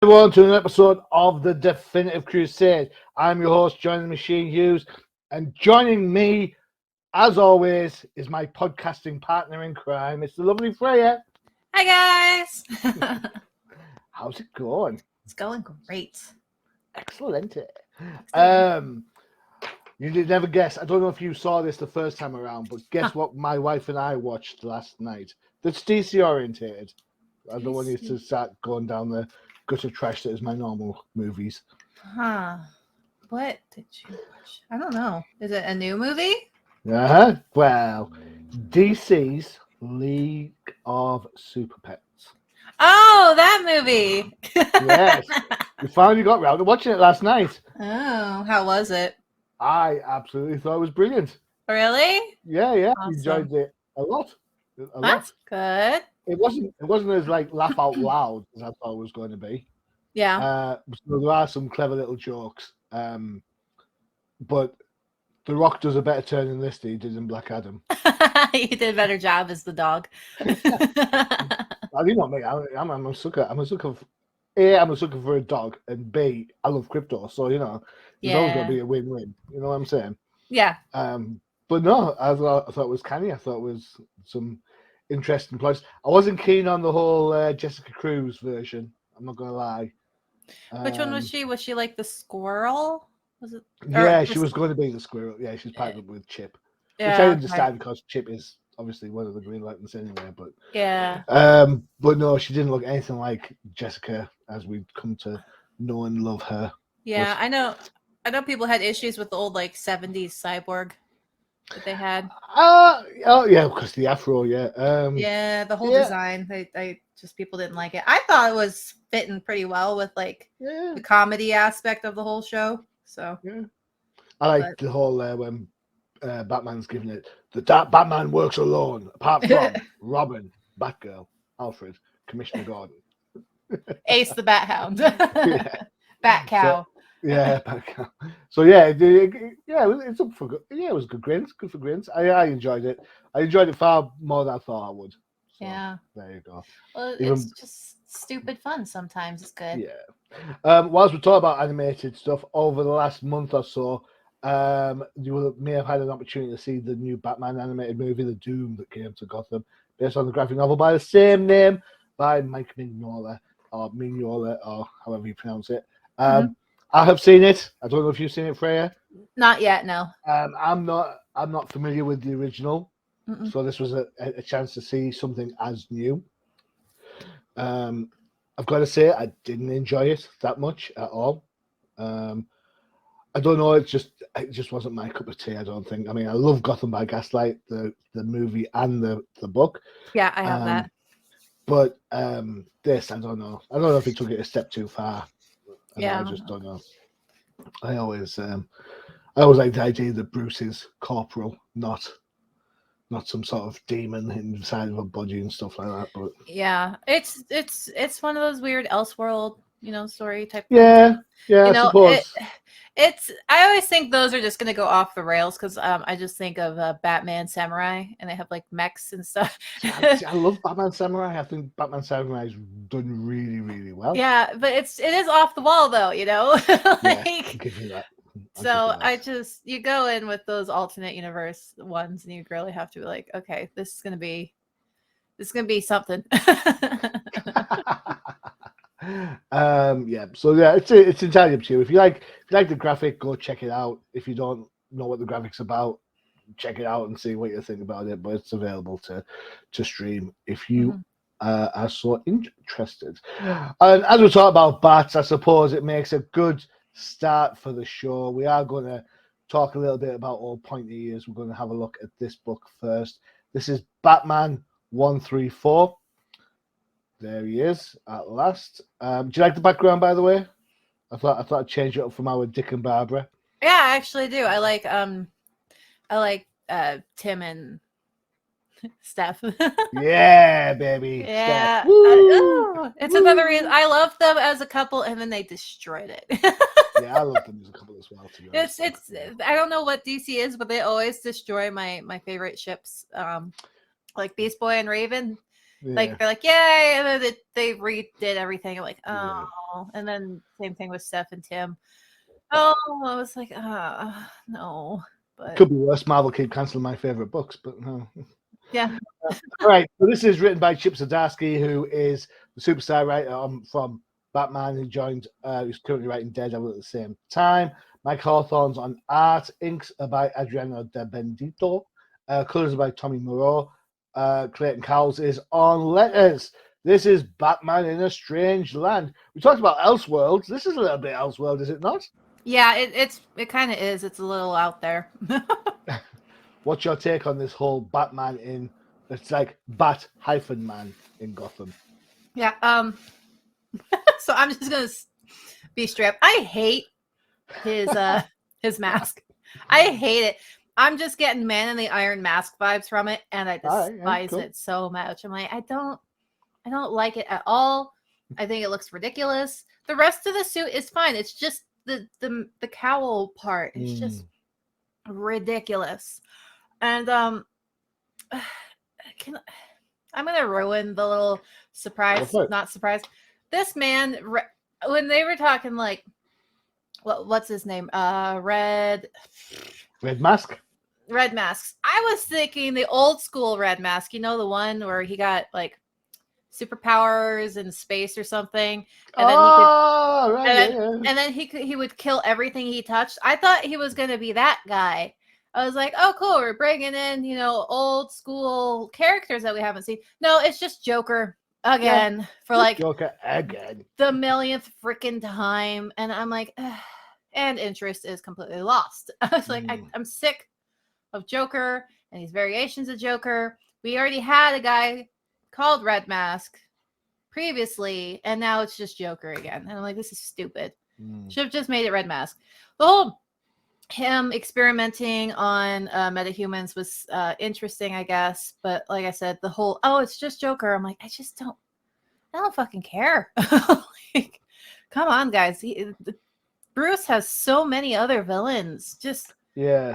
Everyone to an episode of the Definitive Crusade. I'm your host, Joining the Machine Hughes, and joining me, as always, is my podcasting partner in crime. It's the lovely Freyja. Hi guys. How's it going? It's going great. Excellent. Excellent. You did never guess. I don't know if you saw this the first time around, but guess what my wife and I watched last night? That's DC orientated. I don't want you to start going down the gutter trash that is my normal movies. Huh. What did you watch? I don't know. Is it a new movie? Well, DC's League of Super Pets. Oh, that movie. Yes. We finally got round to watching it last night. Oh, how was it? I absolutely thought it was brilliant. Really? Yeah. Awesome. Enjoyed it a lot. That's good. It wasn't as like laugh out loud as I thought it was going to be. Yeah. So there are some clever little jokes. But The Rock does a better turn in this than he did in Black Adam. You did a better job as the dog. I do not make. I'm a sucker. I'm a sucker. I'm a sucker for a dog, and B, I love crypto. So there's always going to be a win-win. You know what I'm saying? Yeah. But no, I thought it was canny. I thought it was some interesting plots. I wasn't keen on the whole Jessica Cruz version. I'm not going to lie. Which one was she? Was she like the squirrel? Was it? Yeah, she was going to be the squirrel. Yeah, she's partnered up with Chip, which I understand because Chip is obviously one of the Green Lanterns anyway. But yeah. But no, she didn't look anything like Jessica as we'd come to know and love her. Yeah, I know people had issues with the old like 70s cyborg that they had. Oh yeah, because the afro, yeah. Yeah, the whole design. They just people didn't like it. I thought it was fitting pretty well with like the comedy aspect of the whole show. So yeah. I like the whole when Batman's giving it the Batman works alone, apart from Robin, Batgirl, Alfred, Commissioner Gordon. Ace the Bat Hound. Bat Cow. Bat Cow. So it's up for good. Yeah, it was good grins. Good for grins. I enjoyed it. I enjoyed it far more than I thought I would. So, yeah. There you go. Well, it's just stupid fun sometimes. It's good. Yeah. Whilst we talk about animated stuff, over the last month or so, you may have had an opportunity to see the new Batman animated movie, The Doom, that came to Gotham, based on the graphic novel by the same name by Mike Mignola, or however you pronounce it. I have seen it. I don't know if you've seen it, Freyja. Not yet, no. I'm not familiar with the original, so this was a chance to see something as new. I've got to say, I didn't enjoy it that much at all. I don't know. It just wasn't my cup of tea. I don't think. I mean, I love Gotham by Gaslight, the movie and the book. Yeah, I have that. But this, I don't know. I don't know if he took it a step too far. I just don't know. I always like the idea that Bruce is corporal, not some sort of demon inside of a body and stuff like that. But yeah, it's one of those weird Elseworld, story type. Yeah, I suppose. I always think those are just going to go off the rails because I just think of Batman Samurai and they have like mechs and stuff. I love Batman Samurai. I think Batman Samurai is done really, really well. Yeah, but it is off the wall though, like, I'll give you that. You go in with those alternate universe ones and you really have to be like, okay, this is gonna be something. It's entirely up to you. If you like the graphic, go check it out. If you don't know what the graphics about, check it out and see what you think about it. But it's available to stream if you are so interested. And as we talk about bats, I suppose it makes a good start for the show. We are going to talk a little bit about all pointy ears. We're going to have a look at this book first. This is Batman 134. There he is at last. Do you like the background, by the way? I thought I'd change it up from our Dick and Barbara. Yeah, I actually do. I like Tim and Steph. Yeah, baby. Yeah. It's another reason I love them as a couple, and then they destroyed it. Yeah, I love them as a couple as well. To be honest. It's I don't know what DC is, but they always destroy my favorite ships. Like Beast Boy and Raven. Like they're like, yay, and then they redid everything. I'm like, oh, and then same thing with Steph and Tim. Oh, I was like, no. But it could be worse. Marvel keep canceling my favorite books, but no. Yeah. All right. So this is written by Chip Zdarsky, who is the superstar writer from Batman. He joined. He's currently writing Daredevil at the same time. Mike Hawthorne's on art. Inks are by Adriano De Bendito. Colors are by Tommy Moreau. Clayton Cowles is on letters. This is Batman in a Strange Land. We talked about Elseworlds. This is a little bit Elseworld, is it not? Yeah, it kind of is. It's a little out there. What's your take on this whole Batman in? It's like Bat-Man in Gotham. Yeah. So I'm just gonna be straight up. I hate his mask. I hate it. I'm just getting Man in the Iron Mask vibes from it, and I despise it so much. I'm like, I don't like it at all. I think it looks ridiculous. The rest of the suit is fine. It's just the cowl part. It's just ridiculous. And I'm gonna ruin the little surprise. Not surprise. This man, when they were talking like, what's his name? Red Mask. Red Masks. I was thinking the old school Red Mask. You know, the one where he got like superpowers in space or something, and then he would kill everything he touched. I thought he was going to be that guy. I was like, oh cool, we're bringing in, you know, old school characters that we haven't seen. No, it's just Joker again for like Joker again the millionth freaking time, and I'm like, ugh. And interest is completely lost. I was like, I'm sick of Joker and these variations of Joker. We already had a guy called Red Mask previously, and now it's just Joker again. And I'm like, this is stupid. Should have just made it Red Mask. The whole him experimenting on metahumans was interesting, I guess. But like I said, the whole, it's just Joker. I'm like, I don't fucking care. Like, come on, guys. Bruce has so many other villains. Just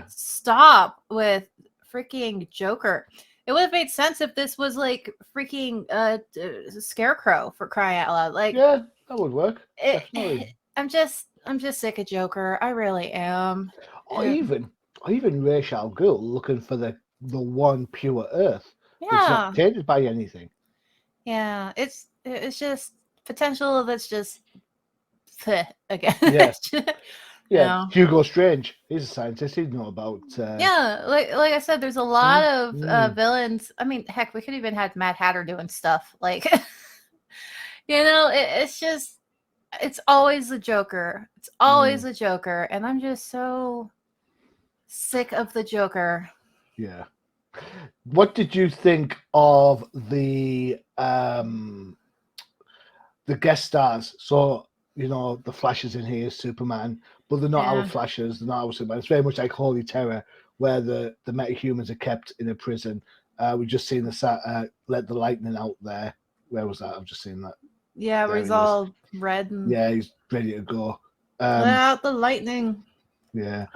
stop with freaking Joker. It would have made sense if this was like freaking Scarecrow, for crying out loud. Like, yeah, that would work. Definitely. I'm just sick of Joker. I really am. Or even Ra's al Ghul looking for the one pure Earth. It's not tainted by anything. Yeah, it's just potential that's just again. Yes. Yeah, Hugo Strange. He's a scientist. He'd know about. Like I said, there's a lot of villains. I mean, heck, we could even had Mad Hatter doing stuff. Like, you know, it's always the Joker. It's always the Joker, and I'm just so sick of the Joker. Yeah. What did you think of the guest stars? So, you know, the Flash is in here, Superman, but they're not our Flashes, they're not our Superman. It's very much like Holy Terror, where the metahumans are kept in a prison. We've just seen the Let the Lightning Out there. Where was that? I've just seen that. Yeah, where he's all red. And... yeah, he's ready to go. Let out the lightning. Yeah.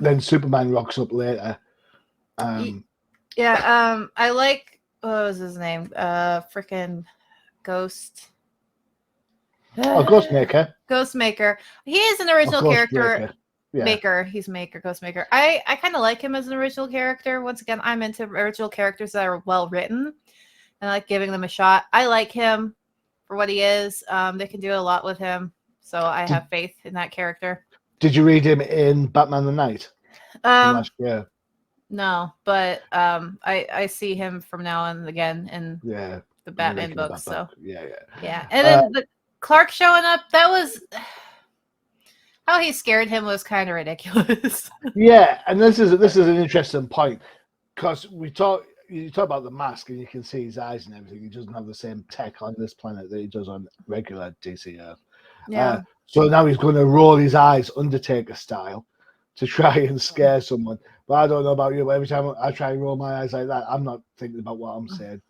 Then Superman rocks up later. I like, what was his name? Freaking Ghost. Ghostmaker. Ghostmaker. He is an original character. Ghostmaker. I kind of like him as an original character. Once again, I'm into original characters that are well written, and I like giving them a shot. I like him for what he is. They can do a lot with him, so I have faith in that character. Did you read him in Batman the Knight? Last year? No, but I see him from now and again in the Batman books. So yeah. And then the Clark showing up, that was how he scared him was kind of ridiculous. Yeah, and this is an interesting point, because you talk about the mask and you can see his eyes and everything. He doesn't have the same tech on this planet that he does on regular DC Earth. Yeah. So now he's going to roll his eyes Undertaker style to try and scare someone. But I don't know about you, but every time I try and roll my eyes like that, I'm not thinking about what I'm saying.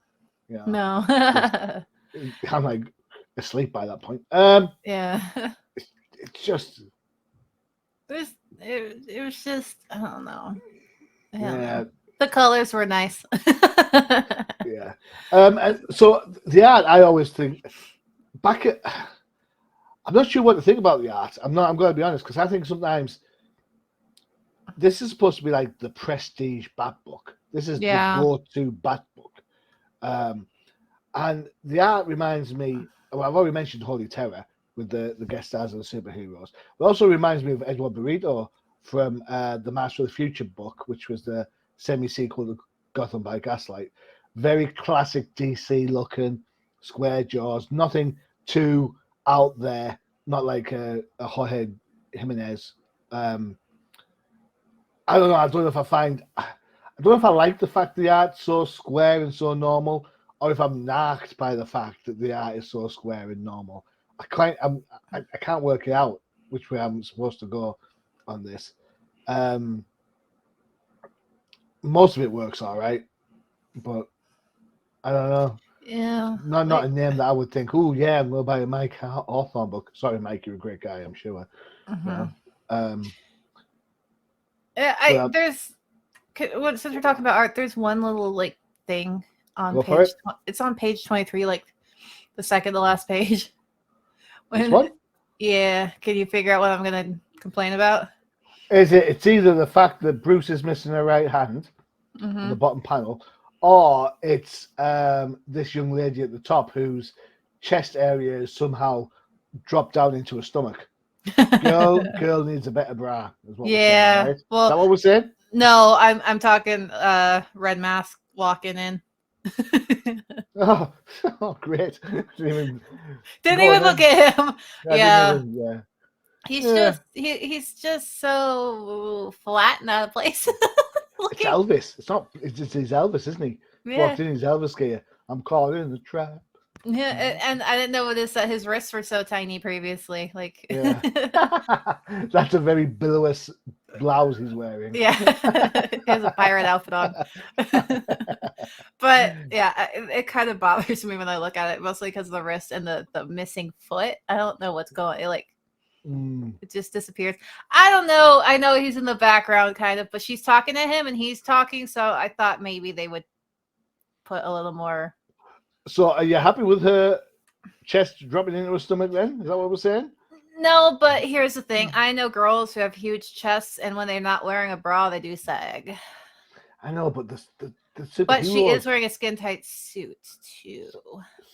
You know, no. I'm like asleep by that point. Yeah. It's just... It was just, I don't know. Yeah. The colors were nice. Yeah. And so the art, I always think back at. I'm not sure what to think about the art. I'm going to be honest, because I think sometimes this is supposed to be like the prestige Bat book. This is the go-to Bat book. And the art reminds me, well, I've already mentioned Holy Terror with the guest stars and the superheroes. It also reminds me of Edward Burrito from the Master of the Future book, which was the semi-sequel to Gotham by Gaslight. Very classic DC looking, square jaws, nothing too out there, not like a Jorge Jimenez. I don't know. I don't know if I like the fact the art's so square and so normal, or if I'm narked by the fact that the art is so square and normal. I can't work it out which way I'm supposed to go on this. Most of it works all right, but I don't know. Yeah. Not a name that I would think, oh yeah, I'm gonna buy a Mike Hawthorne book. Sorry, Mike, you're a great guy, I'm sure. Since we're talking about art, there's one little like thing on page. It's on page 23, like the second to last page. This one? Yeah. Can you figure out what I'm gonna complain about? It's either the fact that Bruce is missing a right hand on the bottom panel, or it's this young lady at the top whose chest area is somehow dropped down into her stomach. Girl needs a better bra. Is what we're saying, right? Well, is that what we're saying? No, I'm talking Red Mask walking in. oh, great! Didn't even look at him. Yeah. He's just so flat and out of place. It's Elvis. It's his Elvis, isn't he? Yeah. Walked in his Elvis gear. I'm caught in the trap. Yeah, and I didn't know that his wrists were so tiny previously. Like, yeah. That's a very billows blouse he's wearing. Yeah, he has a pirate outfit on. But yeah, it kind of bothers me when I look at it, mostly because of the wrist and the missing foot. I don't know what's going. It just disappears. I don't know. I know he's in the background, kind of, but she's talking to him and he's talking. So I thought maybe they would put a little more. So are you happy with her chest dropping into her stomach then? Is that what we're saying? No, but here's the thing. I know girls who have huge chests, and when they're not wearing a bra, they do sag. I know, but the superheroes... But she is wearing a skin-tight suit, too.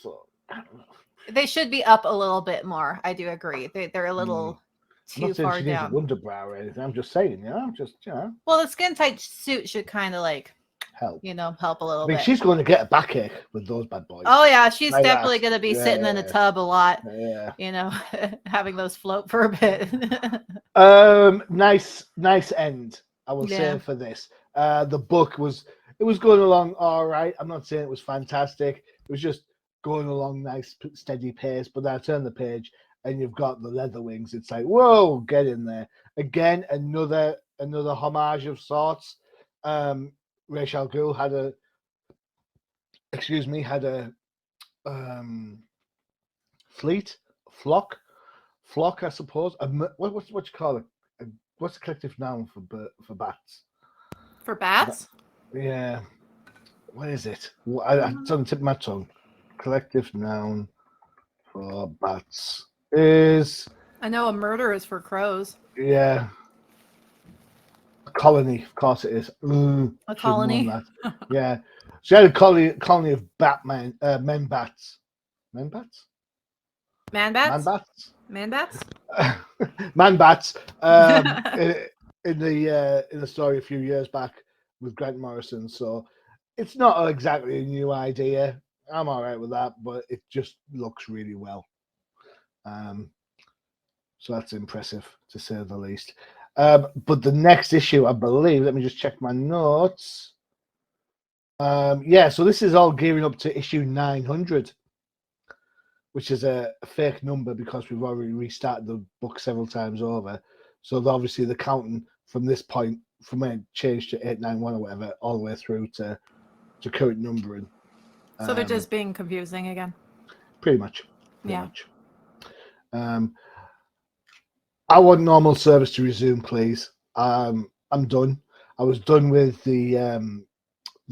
So, I don't know. They should be up a little bit more. I do agree. They're a little too far she down. Needs a underbrow or anything. I'm just saying, Well, the skin-tight suit should kind of help. Help a little bit. She's going to get a backache with those bad boys. Oh yeah, she's definitely going to be sitting in a tub a lot. Yeah. Having those float for a bit. Nice end, I will say, for this. The book was going along all right. I'm not saying it was fantastic. It was just going along nice, steady pace. But then I turn the page and you've got the leather wings. It's like, whoa, get in there. Again, another homage of sorts. Ra's al Ghul had a flock, I suppose. What you call it? What's the collective noun for bats? For bats? Yeah. What is it? It's on the tip of my tongue. Collective noun for bats is... I know a murder is for crows. Yeah. Colony, of course it is. A colony? Yeah. She had a colony of Batman, men bats. Men bats? Man bats? Man bats? Man bats? Man bats. In the story a few years back with Grant Morrison. So it's not exactly a new idea. I'm all right with that, but it just looks really well. So that's impressive, to say the least. But the next issue, I believe, let me just check my notes. So this is all gearing up to issue 900, which is a fake number because we've already restarted the book several times over. So obviously they're counting from this point, from when it changed to 891 or whatever, all the way through to current numbering. So they're just being confusing again. Pretty much. I want normal service to resume, please. I'm done. I was done with the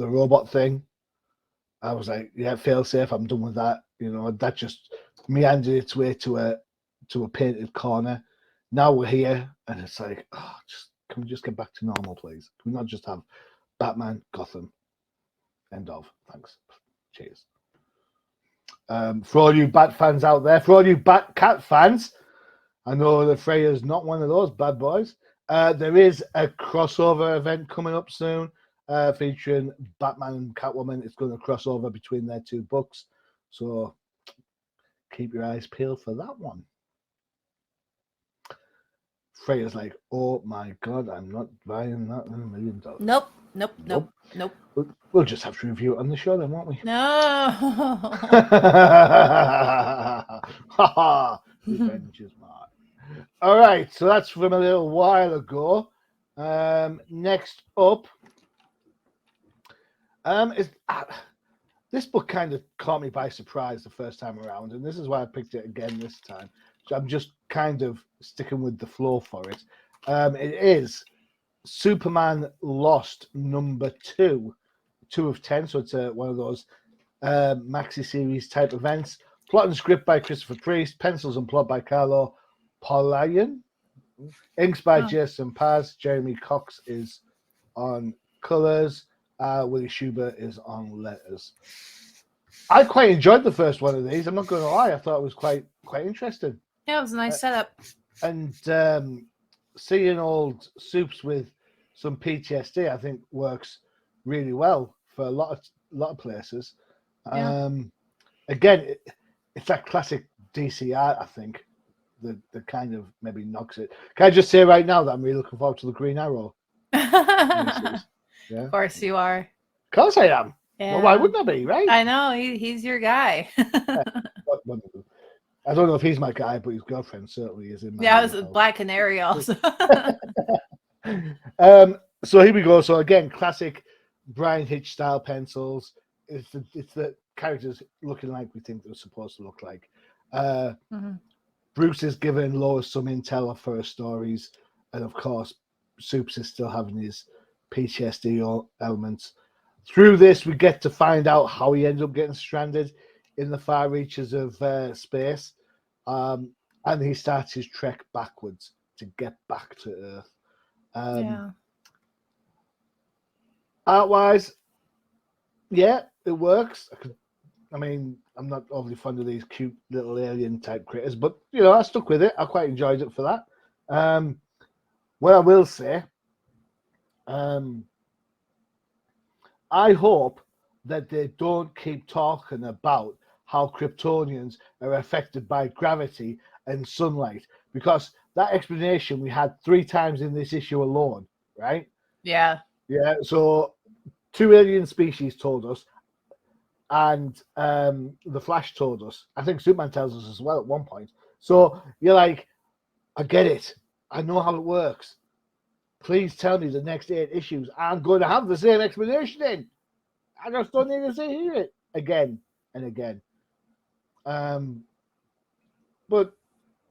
robot thing, I was like, yeah, fail safe. I'm done with that. You know, that just meandered its way to a painted corner. Now we're here, and it's like, oh, can we just get back to normal, please? Can we not just have Batman, Gotham, end of? Thanks. Cheers. For all you Bat fans out there, for all you Bat Cat fans, I know that Freyja's not one of those bad boys. There is a crossover event coming up soon featuring Batman and Catwoman. It's going to cross over between their two books. So keep your eyes peeled for that one. Freyja's like, oh my God, I'm not buying that $1 million. Nope. We'll just have to review it on the show then, won't we? No. Revenge is mine. All right, so that's from a little while ago. Next up, is this book kind of caught me by surprise the first time around, and this is why I picked it again this time. So I'm just kind of sticking with the flow for it. It is Superman Lost #2 of 10. So it's one of those maxi series type events. Plot and script by Christopher Priest, pencils and plot by Carlo Polayan, inks by Jason Paz. Jeremy Cox is on colors. Willie Schubert is on letters. I quite enjoyed the first one of these. I'm not going to lie. I thought it was quite interesting. Yeah, it was a nice setup. And seeing old Supes with some PTSD, I think, works really well for a lot of places. Yeah. Again, it's that classic DC art, I think, that kind of maybe knocks it. Can I just say right now that I'm really looking forward to the Green Arrow? Yeah. Of course you are. Of course I am. Yeah. Well, why wouldn't I be, right? I know, he's your guy. I don't know if he's my guy, but his girlfriend certainly is in my Yeah, I was a Black Canary also. So here we go. So again, classic Brian Hitch style pencils. It's the characters looking like we think they're supposed to look like. Bruce is giving Lois some intel for her stories, and of course, Supes is still having his PTSD elements. Through this, we get to find out how he ended up getting stranded in the far reaches of space, and he starts his trek backwards to get back to Earth. Art-wise, yeah, it works. I mean, I'm not overly fond of these cute little alien type critters, but you know, I stuck with it. I quite enjoyed it for that. What I will say, I hope that they don't keep talking about how Kryptonians are affected by gravity and sunlight, because that explanation we had 3 times in this issue alone, right? Yeah. Yeah. So 2 alien species told us, and the Flash told us. I think Superman tells us as well at one point. So you're like, I get it. I know how it works. Please tell me the next 8 issues I'm going to have the same explanation in. I just don't need to hear it again and again. But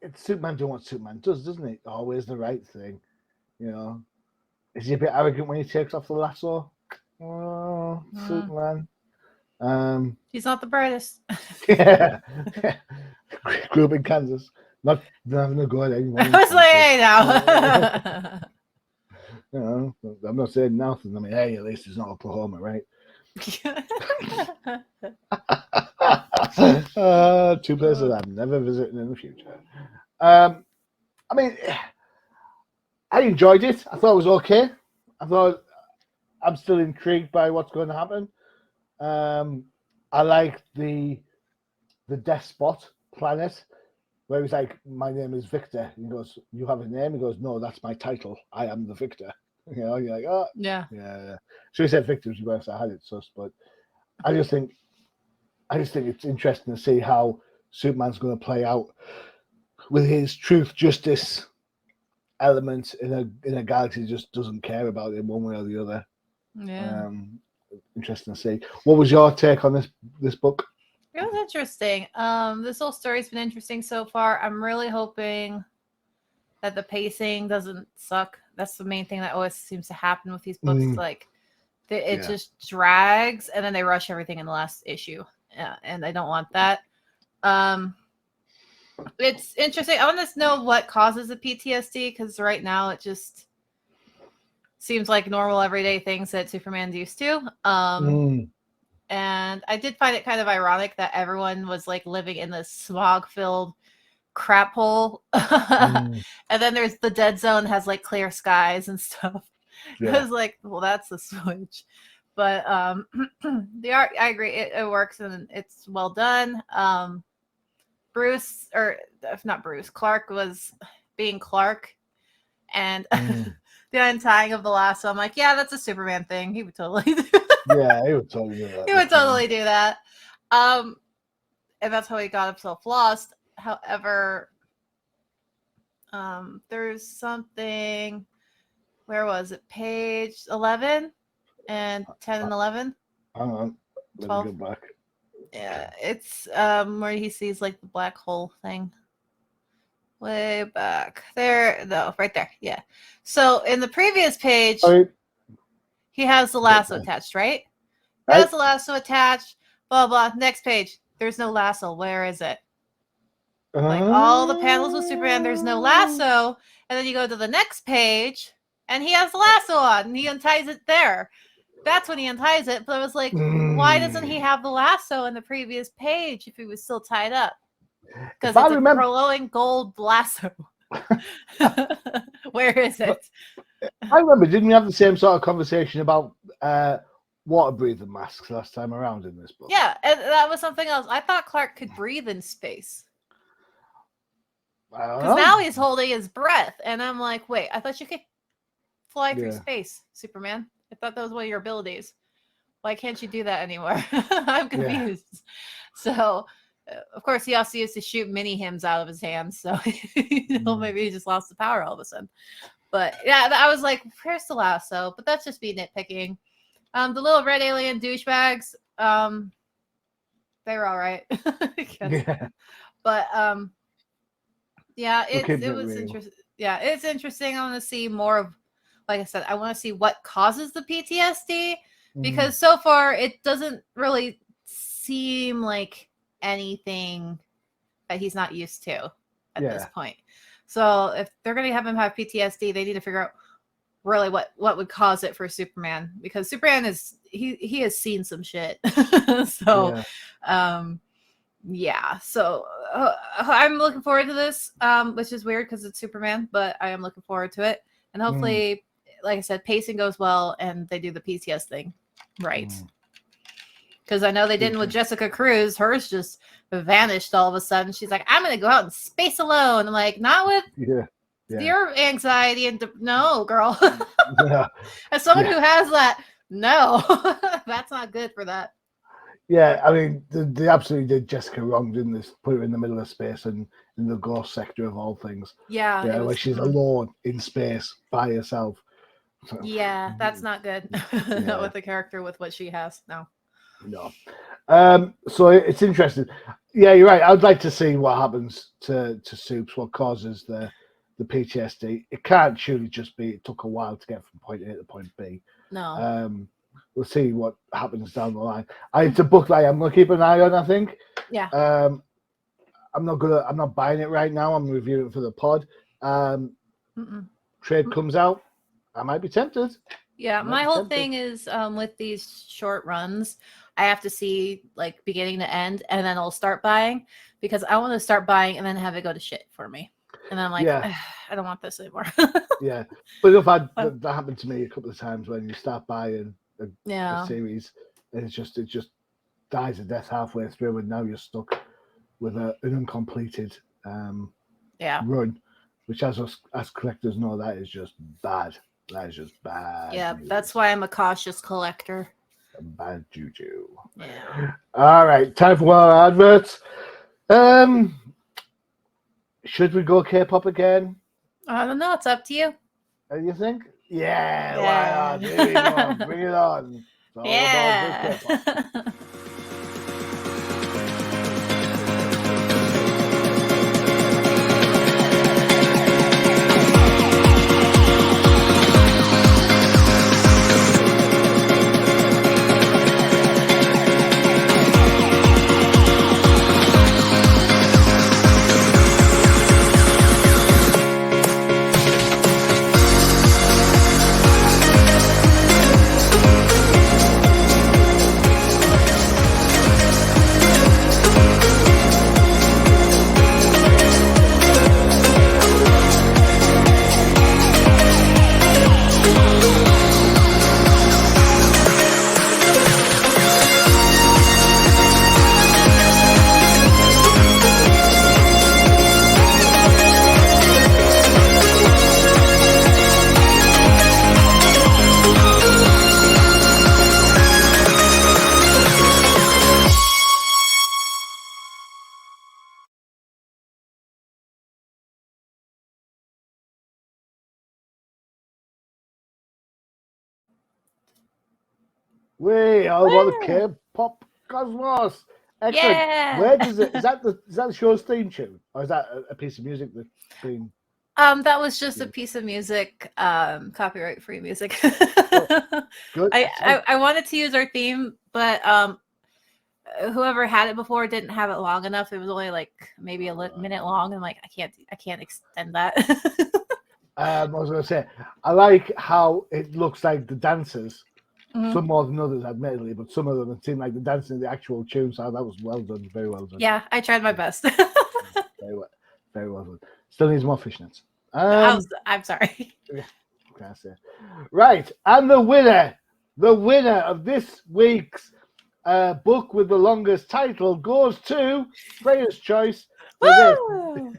it's Superman doing what Superman does, doesn't it? Always the right thing, you know. Is he a bit arrogant when he takes off the lasso? Oh, Superman. He's not the brightest. Yeah. Grew up in Kansas. Not having a go at anyone. I was like, hey now. You know, I'm not saying nothing. I mean, hey, at least it's not Oklahoma, right? 2 places I'm never visiting in the future. I mean, I enjoyed it. I thought it was okay. I thought I'm still intrigued by what's going to happen. I like the Despot planet, where he's like, my name is Victor. He goes, you have a name? He goes, no, that's my title. I am the Victor. You know, you're like, oh, yeah. So he said Victor was worse. I had it sus, but I just think it's interesting to see how Superman's going to play out with his truth, justice element in a galaxy that just doesn't care about it one way or the other. Yeah. Interesting to see. What was your take on this book? It was interesting. This whole story's been interesting so far. I'm really hoping that the pacing doesn't suck. That's the main thing that always seems to happen with these books. Like It just drags, and then they rush everything in the last issue, and I don't want that. It's interesting. I want to know what causes the PTSD, because right now it just seems like normal everyday things that Superman's used to. And I did find it kind of ironic that everyone was like living in this smog-filled crap hole, and then there's the dead zone has like clear skies and stuff. It was like, well, that's the switch. But the art, I agree, it works and it's well done. Bruce, or if not Bruce, Clark was being Clark, and the untying of the lasso, I'm like, yeah, that's a Superman thing. He would totally do that. Yeah, he would totally do that. He would totally do that. And that's how he got himself lost. However, there's something, where was it? Page 11 and 10 and 11? Hang on. Let me go back. Yeah, it's where he sees like the black hole thing. Way back. There, no, right there. Yeah. So in the previous page, he has the lasso attached, right? He has the lasso attached, blah, blah. Next page, there's no lasso. Where is it? Like all the panels with Superman, there's no lasso. And then you go to the next page, and he has the lasso on, and he unties it there. That's when he unties it. But I was like, why doesn't he have the lasso in the previous page if he was still tied up? Because it's a glowing gold lasso. Where is it? I remember, didn't we have the same sort of conversation about water breathing masks last time around in this book? Yeah, and that was something else. I thought Clark could breathe in space. Because now he's holding his breath, and I'm like, wait, I thought you could fly through space, Superman. I thought that was one of your abilities. Why can't you do that anymore? I'm confused. So, of course, he also used to shoot mini hymns out of his hands, so maybe he just lost the power all of a sudden. But yeah, I was like, where's the lasso? But that's just me nitpicking. The little red alien douchebags, they were all right. But yeah, it was interesting. Yeah, it's interesting. I want to see more of, like I said, I want to see what causes the PTSD, because so far it doesn't really seem like anything that he's not used to at this point. So if they're going to have him have PTSD, they need to figure out really what would cause it for Superman, because Superman is he has seen some shit. So so I'm looking forward to this, which is weird because it's Superman, but I am looking forward to it, and hopefully like I said, pacing goes well and they do the PTS thing right. Because I know they didn't with Jessica Cruz. Hers just vanished all of a sudden. She's like, I'm going to go out in space alone. I'm like, not with your anxiety. And no, girl. As someone who has that, no, that's not good for that. Yeah, I mean, they absolutely did Jessica wrong, didn't they? Put her in the middle of space and in the ghost sector of all things. Yeah, where she's alone in space by herself. So, yeah, that's not good. Not with the character with what she has. No. So it's interesting. Yeah, you're right. I'd like to see what happens to Supes, what causes the PTSD. It can't surely just be it took a while to get from point A to point B. No. We'll see what happens down the line. It's a book that I'm gonna keep an eye on, I think. Yeah. I'm not buying it right now. I'm reviewing it for the pod. Trade comes out, I might be tempted. Yeah, my whole thing is with these short runs, I have to see like beginning to end, and then I'll start buying, because I want to start buying and then have it go to shit for me. And I'm like, I don't want this anymore. Yeah, but that happened to me a couple of times when you start buying a series, and it just dies a death halfway through, and now you're stuck with an uncompleted run, which as collectors know, that is just bad. That is just bad. Yeah, that's why I'm a cautious collector. Bad juju. Yeah. All right, time for our adverts. Should we go K-pop again? I don't know. It's up to you. You think? Yeah. Why not? Here you go. Bring it on. It's all about good K-pop. We all about the Woo! K-pop cosmos. Excellent. Yeah. Where does it? Is that the show's theme tune, or is that a piece of music that's been? That was just a piece of music, copyright free music. Good. I wanted to use our theme, but whoever had it before didn't have it long enough. It was only like maybe a minute long, and like I can't extend that. I was going to say, I like how it looks like the dancers, some more than others, admittedly, but some of them seem like the dancing in the actual tune. So that was well done, very well done. Yeah, I tried my best. Very well done. Still needs more fishnets. I'm sorry. Yeah, can I say? Right, and the winner of this week's book with the longest title goes to Freyja's choice for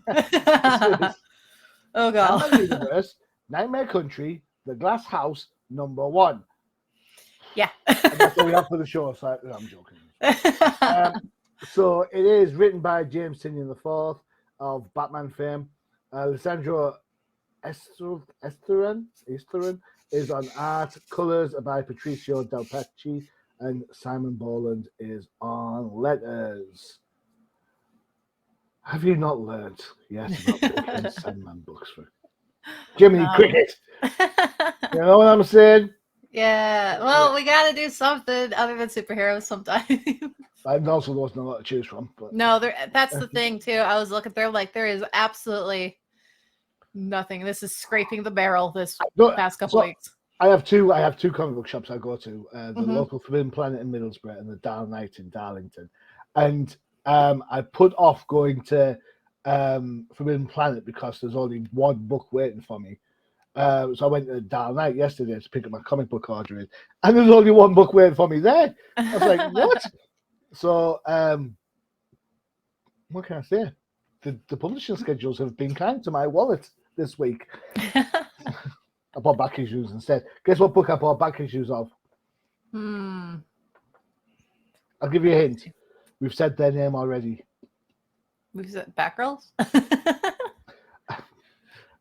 this. This is Oh god. Sandman Universe, Nightmare Country, The Glass House, #1. Yeah. And that's all we have for the show. So I'm joking. So it is written by James Tynion IV of Batman fame. Alessandro Esteran is on art. Colors are by Patricio Del Pecci, and Simon Boland is on letters. Have you not learned yet about picking Sandman books for Jiminy Cricket? You know what I'm saying? Yeah. Well, we got to do something other than superheroes sometimes. And also, there's not a lot to choose from. But no, that's the thing too. I was looking there, like there is absolutely nothing. This is scraping the barrel this past couple weeks. I have two comic book shops I go to. The local Forbidden Planet in Middlesbrough and the Dark Knight in Darlington. And I put off going to Forbidden Planet because there's only one book waiting for me. So I went to Dark Knight yesterday to pick up my comic book order in, and there's only one book waiting for me there. I was like, what? So what can I say? The publishing schedules have been kind to my wallet this week. I bought back issues instead. Guess what book I bought back issues of? I'll give you a hint. We've said their name already. We've said Batgirls?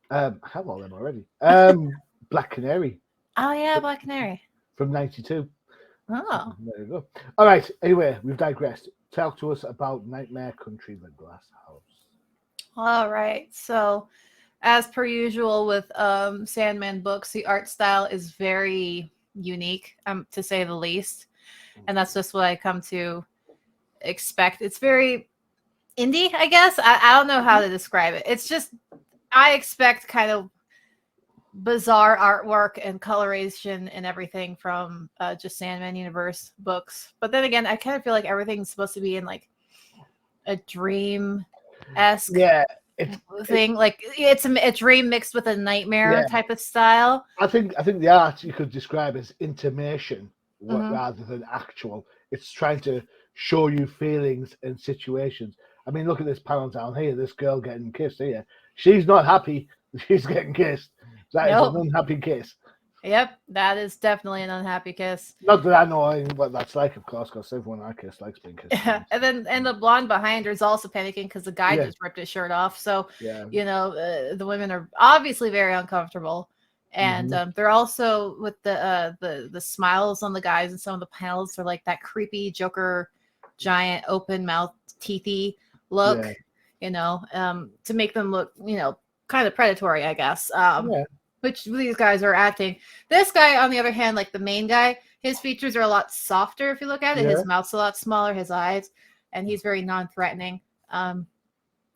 I have all them already. Black Canary. Oh, yeah, Black Canary. From 92. Oh. There you go. All right. Anyway, we've digressed. Talk to us about Nightmare Country, The Glass House. All right. So, as per usual with Sandman books, the art style is very unique, to say the least. And that's just what I come to expect. It's very indie, I guess. I don't know how to describe it. It's just, I expect kind of bizarre artwork and coloration and everything from just Sandman Universe books. But then again, I kind of feel like everything's supposed to be in like a dream-esque thing. Like it's a dream mixed with a nightmare type of style. I think the art you could describe as intimation rather than actual. It's trying to show you feelings and situations. I mean, look at this panel down here. This girl getting kissed here. She's not happy. She's getting kissed. That is an unhappy kiss. Yep, that is definitely an unhappy kiss. Not that I know what that's like, of course, because everyone I kiss likes being kissed. Yeah, and the blonde behind her is also panicking because the guy just ripped his shirt off. So you know, the women are obviously very uncomfortable, and they're also with the smiles on the guys and some of the panels. They're like that creepy Joker, giant open mouth, teethy look. You know, to make them look, you know, kind of predatory, I guess. Which these guys are acting. This guy, on the other hand, like the main guy, his features are a lot softer if you look at it. His mouth's a lot smaller, his eyes, and he's very non-threatening,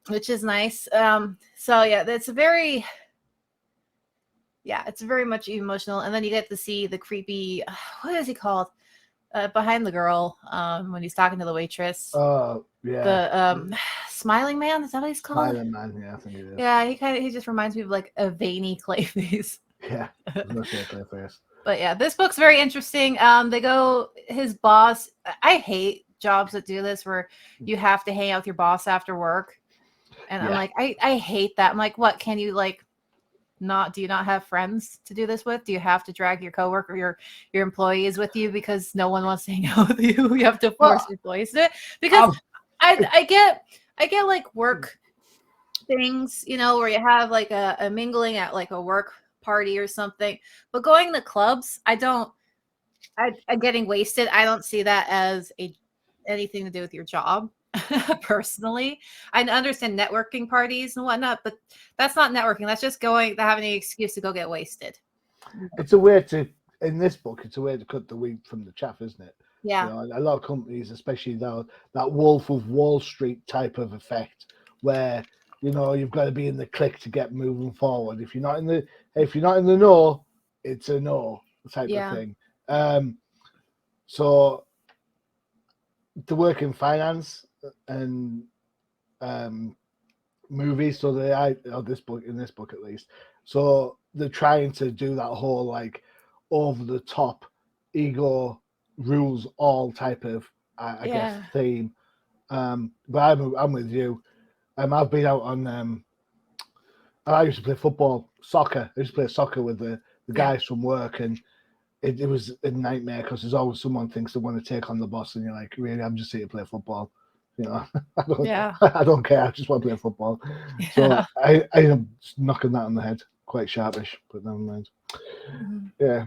which is nice. So yeah, it's very much emotional. And then you get to see the creepy, what is he called? Behind the girl, when he's talking to the waitress. The Smiling Man, is that what he's called? Smiling Man, yeah, I think it is. Yeah, he just reminds me of like a veiny Clayface. Yeah, Clayface. But yeah, this book's very interesting. His boss, I hate jobs that do this where you have to hang out with your boss after work. And I'm like, I hate that. I'm like, what, can you like do you not have friends to do this with? Do you have to drag your coworker, your employees with you because no one wants to hang out with you? You have to force employees to it? Because I get like work things, you know, where you have like a mingling at like a work party or something, but going to clubs, I don't getting wasted, I don't see that as anything to do with your job. Personally, I understand networking parties and whatnot, but that's not networking. That's just having an excuse to go get wasted. It's a way to, in this book, it's a way to cut the wheat from the chaff, isn't it? Yeah. You know, a lot of companies, especially that Wolf of Wall Street type of effect, where you know you've got to be in the clique to get moving forward. If you're not in the know, it's a no type of thing. So to work in finance and movies, so in this book at least, so they're trying to do that whole like over the top ego rules all type of I guess theme. But I'm with you. I've been out on I used to play soccer. I used to play soccer with the guys from work, and it was a nightmare because there's always someone thinks they want to take on the boss, and you're like, really, I'm just here to play football. You know, I don't care. I just want to play football. So I am knocking that on the head, quite sharpish, but never mind. Yeah.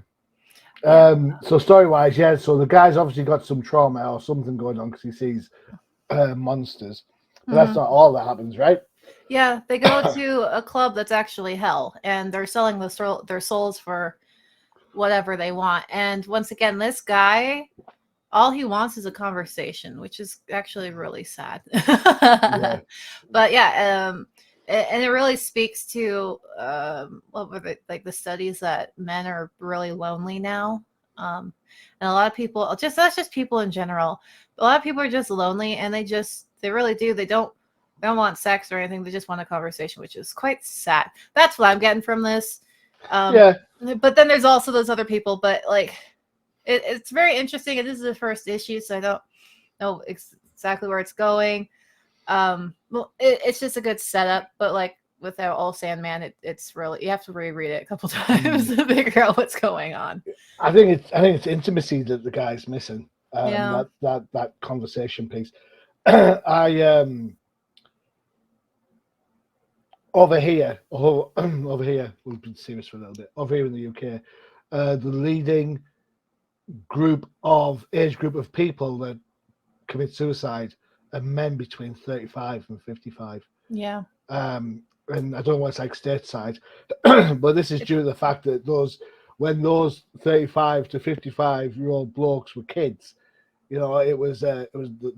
So story-wise, so the guy's obviously got some trauma or something going on because he sees monsters. But that's not all that happens, right? Yeah, they go to a club that's actually hell, and they're selling their souls for whatever they want. And once again, this guy, all he wants is a conversation, which is actually really sad. But and it really speaks to what were the studies that men are really lonely now. And a lot of people, that's just people in general. A lot of people are just lonely, and they really do. They don't want sex or anything. They just want a conversation, which is quite sad. That's what I'm getting from this. But then there's also those other people. But like, it's very interesting. And this is the first issue, so I don't know exactly where it's going. Well, it's just a good setup. But like with our old Sandman, it's really, you have to reread it a couple times to figure out what's going on. I think it's intimacy that the guy's missing. That conversation piece. Over here, we've been serious for a little bit. Over here in the UK, the leading age group of people that commit suicide are men between 35 and 55. Yeah. And I don't know what it's like stateside, but this is due to the fact that when those 35 to 55-year-old blokes were kids, you know, it was the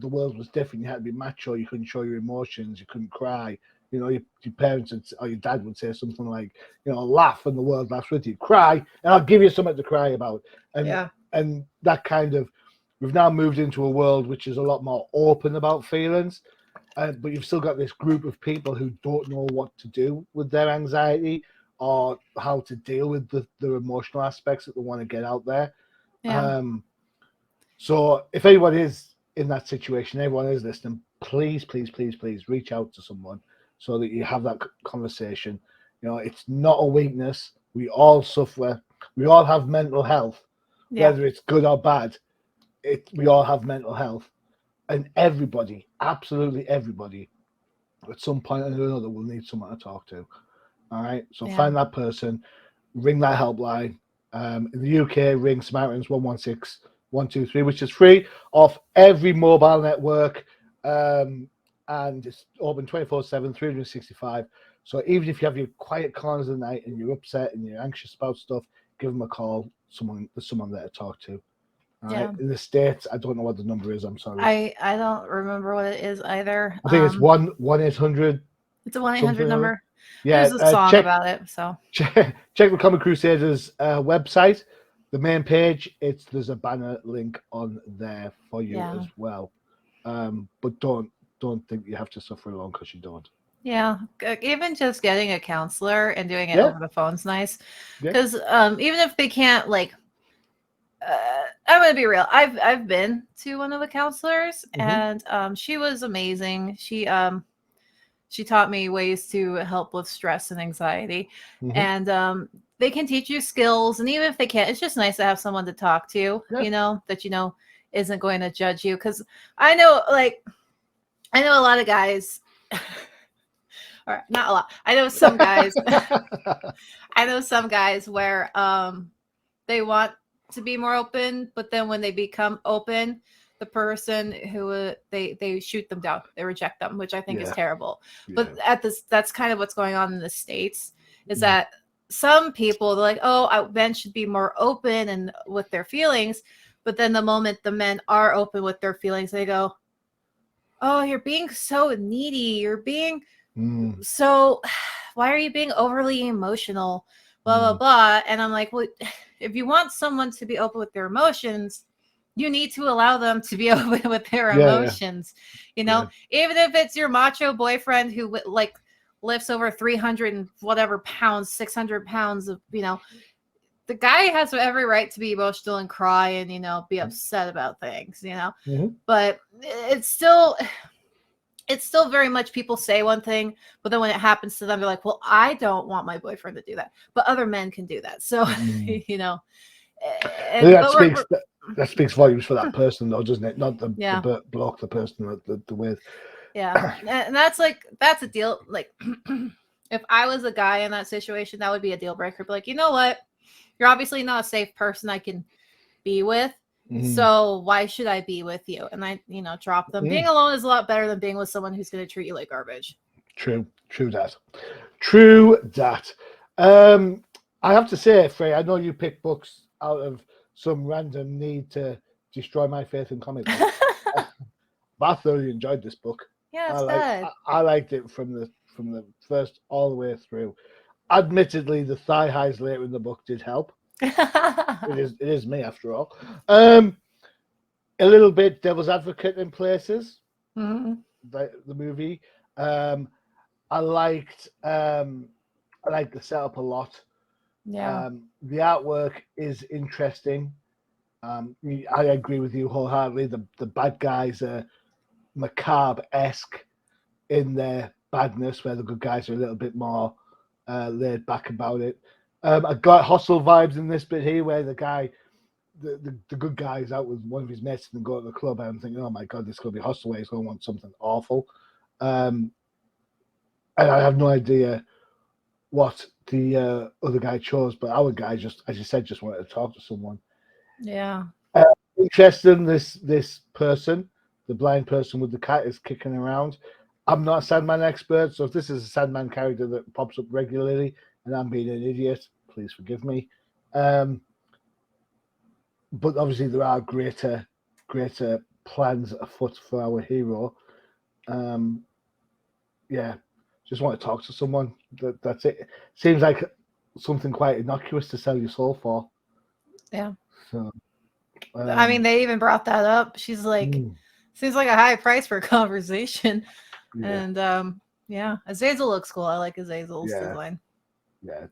world was different. You had to be macho. You couldn't show your emotions. You couldn't cry. You know, your parents or your dad would say something like, you know, laugh and the world laughs with you. Cry and I'll give you something to cry about. And that kind of, we've now moved into a world which is a lot more open about feelings. But you've still got this group of people who don't know what to do with their anxiety or how to deal with their emotional aspects that they want to get out there. So if anyone is in that situation, everyone is listening, please reach out to someone so that you have that conversation. You know, it's not a weakness. We all suffer. We all have mental health, whether it's good or bad. We all have mental health. And everybody, absolutely everybody, at some point or another will need someone to talk to. All right? So find that person, ring that helpline. In the UK, ring Samaritans 116 123, which is free off every mobile network, and it's open 24/7, 365. So even if you have your quiet corners of the night and you're upset and you're anxious about stuff, give them a call. There's someone there to talk to. All right. In the States, I don't know what the number is. I'm sorry. I don't remember what it is either. I think it's 1-800. It's a 1-800 number. Yeah, there's a song about it. So check the Comic Crusaders website. The main page, there's a banner link on there for you as well. But don't think you have to suffer alone because you don't. Yeah, even just getting a counselor and doing it over the phone's nice. Because even if they can't, like, I'm gonna be real. I've been to one of the counselors, and she was amazing. She taught me ways to help with stress and anxiety, and they can teach you skills. And even if they can't, it's just nice to have someone to talk to. You know, that isn't going to judge you. Because I know a lot of guys. Or not a lot. I know some guys. I know some guys where they want to be more open, but then when they become open, the person who they shoot them down, they reject them, which I think is terrible. But that's kind of what's going on in the States, is that some people, they're like, oh, men should be more open and with their feelings, but then the moment the men are open with their feelings, they go, oh, you're being so needy, you're being so, why are you being overly emotional, blah blah blah. And I'm like, well, if you want someone to be open with their emotions, you need to allow them to be open with their emotions. You know, even if it's your macho boyfriend who like lifts over 300 and whatever pounds, 600 pounds of, you know, the guy has every right to be emotional and cry and, you know, be upset about things, you know. But it's still very much, people say one thing, but then when it happens to them, they're like, well, I don't want my boyfriend to do that, but other men can do that. So, you know, and that speaks volumes for that person, though, doesn't it? Not the block, the person the with. Yeah, and that's a deal. Like, if I was a guy in that situation, that would be a deal breaker. But like, you know what? You're obviously not a safe person I can be with. So why should I be with you? And I, you know, drop them. Being alone is a lot better than being with someone who's going to treat you like garbage. True that. I have to say, Frey, I know you pick books out of some random need to destroy my faith in comic books. But I thoroughly enjoyed this book. Yeah, it's good. I liked it from the first all the way through. Admittedly, the thigh highs later in the book did help. It is me, after all. A little bit Devil's Advocate in places. The movie. I liked the setup a lot. Yeah. The artwork is interesting. I agree with you wholeheartedly. The bad guys are macabre-esque in their badness, where the good guys are a little bit more laid back about it. I got hostile vibes in this bit here, where the guy, the good guy, is out with one of his mates and go to the club, and I'm thinking, oh my god, this is going to be hostile. He's going to want something awful. And I have no idea what the other guy chose, but our guy just, as you said, just wanted to talk to someone. Yeah. Interesting. This person, the blind person with the cat, is kicking around. I'm not a Sandman expert, so if this is a Sandman character that pops up regularly and I'm being an idiot, please forgive me. But obviously there are greater plans afoot for our hero. Just want to talk to someone. That's it. Seems like something quite innocuous to sell your soul for. Yeah. So, I mean, they even brought that up. She's like, seems like a high price for a conversation. Yeah. And Azazel looks cool. I like Azazel's design. Yeah,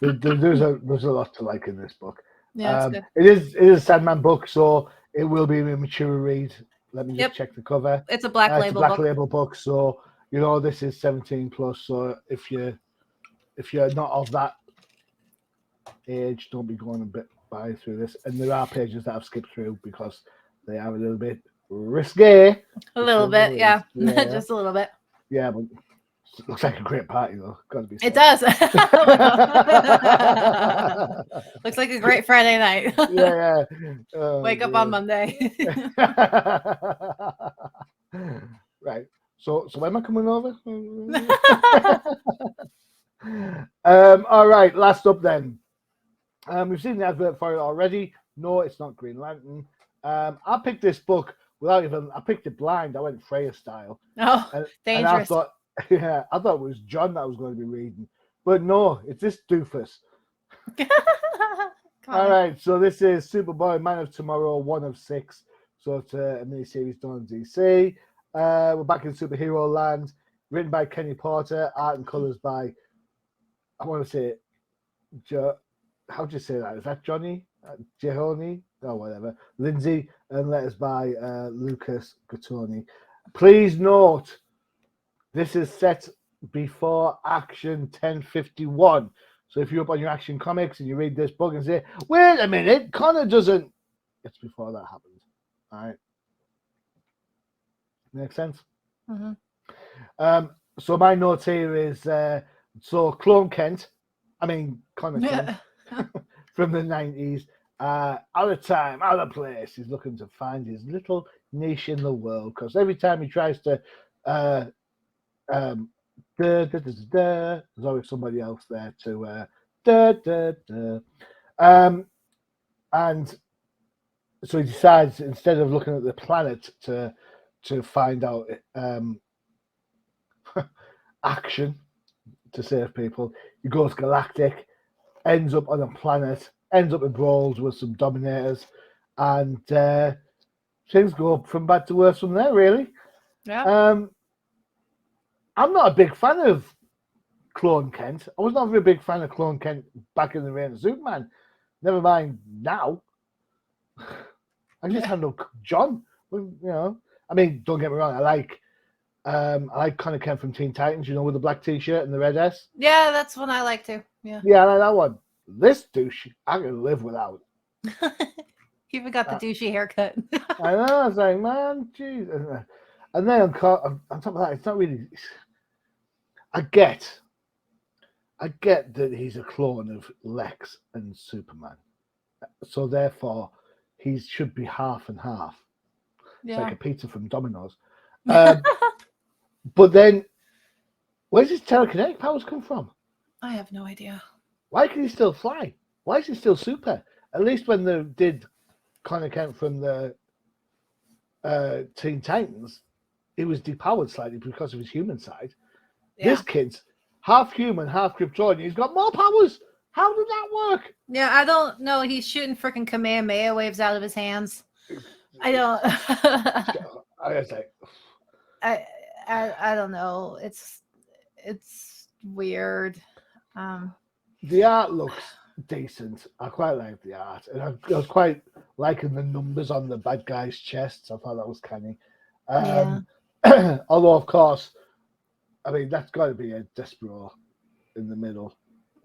there's a lot to like in this book. Yeah, it's good. It is a Sandman book, so it will be a mature read. Let me just check the cover. It's a black label book, so you know this is 17 plus. So if you're not of that age, don't be going a bit by through this. And there are pages that I've skipped through because they are a little bit risque. A little bit, yeah. Just a little bit. Yeah, but it looks like a great party, though. Got to be. It does. Looks like a great Friday night. Yeah. Wake up on Monday. Right. So when am I coming over? All right. Last up then. We've seen the advert for it already. No, it's not Green Lantern. I picked this book without even. I picked it blind. I went Freyja style. Oh, dangerous. And I thought it was John that I was going to be reading, but no, it's this doofus. All right, so this is Superboy, Man of Tomorrow, 1 of 6. So it's a miniseries done on DC. We're back in superhero land. Written by Kenny Porter, art and colors by, I want to say, how do you say that? Is that Johnny? Jehoni? Oh, whatever. Lindsay, and letters by Lucas Gattoni. Please note, this is set before Action 1051. So if you're up on your Action Comics and you read this book and say, wait a minute, Connor doesn't... It's before that happens. All right. Make sense? Mm-hmm. So my note here is, Connor Kent, from the 90s, out of time, out of place. He's looking to find his little niche in the world because every time he tries to, there's always somebody else there to, and so he decides instead of looking at the planet to find out action to save people, he goes galactic, ends up on a planet, ends up in brawls with some dominators, and things go from bad to worse from there, really. Yeah. I'm not a big fan of Clone Kent. I was not a very big fan of Clone Kent back in the Reign of Superman. Never mind now. I just handle John. You know, I mean, don't get me wrong. I like Connor Kent from Teen Titans. You know, with the black T-shirt and the red S. Yeah, that's one I like too. Yeah. Yeah, I like that one. This douche, I can live without. You even got the douchey haircut. I know. I was like, man, jeez. And then on top of that, it's not really. I get that he's a clone of Lex and Superman, so therefore he should be half and half. Yeah. It's like a pizza from Domino's. But then, where's his telekinetic powers come from? I have no idea. Why can he still fly? Why is he still super? At least when they did Connor Kent from the Teen Titans, he was depowered slightly because of his human side. Yeah. This kid's half human, half Kryptonian. He's got more powers. How did that work? Yeah, I don't know. He's shooting freaking Kamehameha waves out of his hands. I don't. I was like, I don't know. It's weird. the art looks decent. I quite like the art, and I was quite liking the numbers on the bad guys' chests. I thought that was canny. Although, of course, I mean that's got to be a Despero in the middle.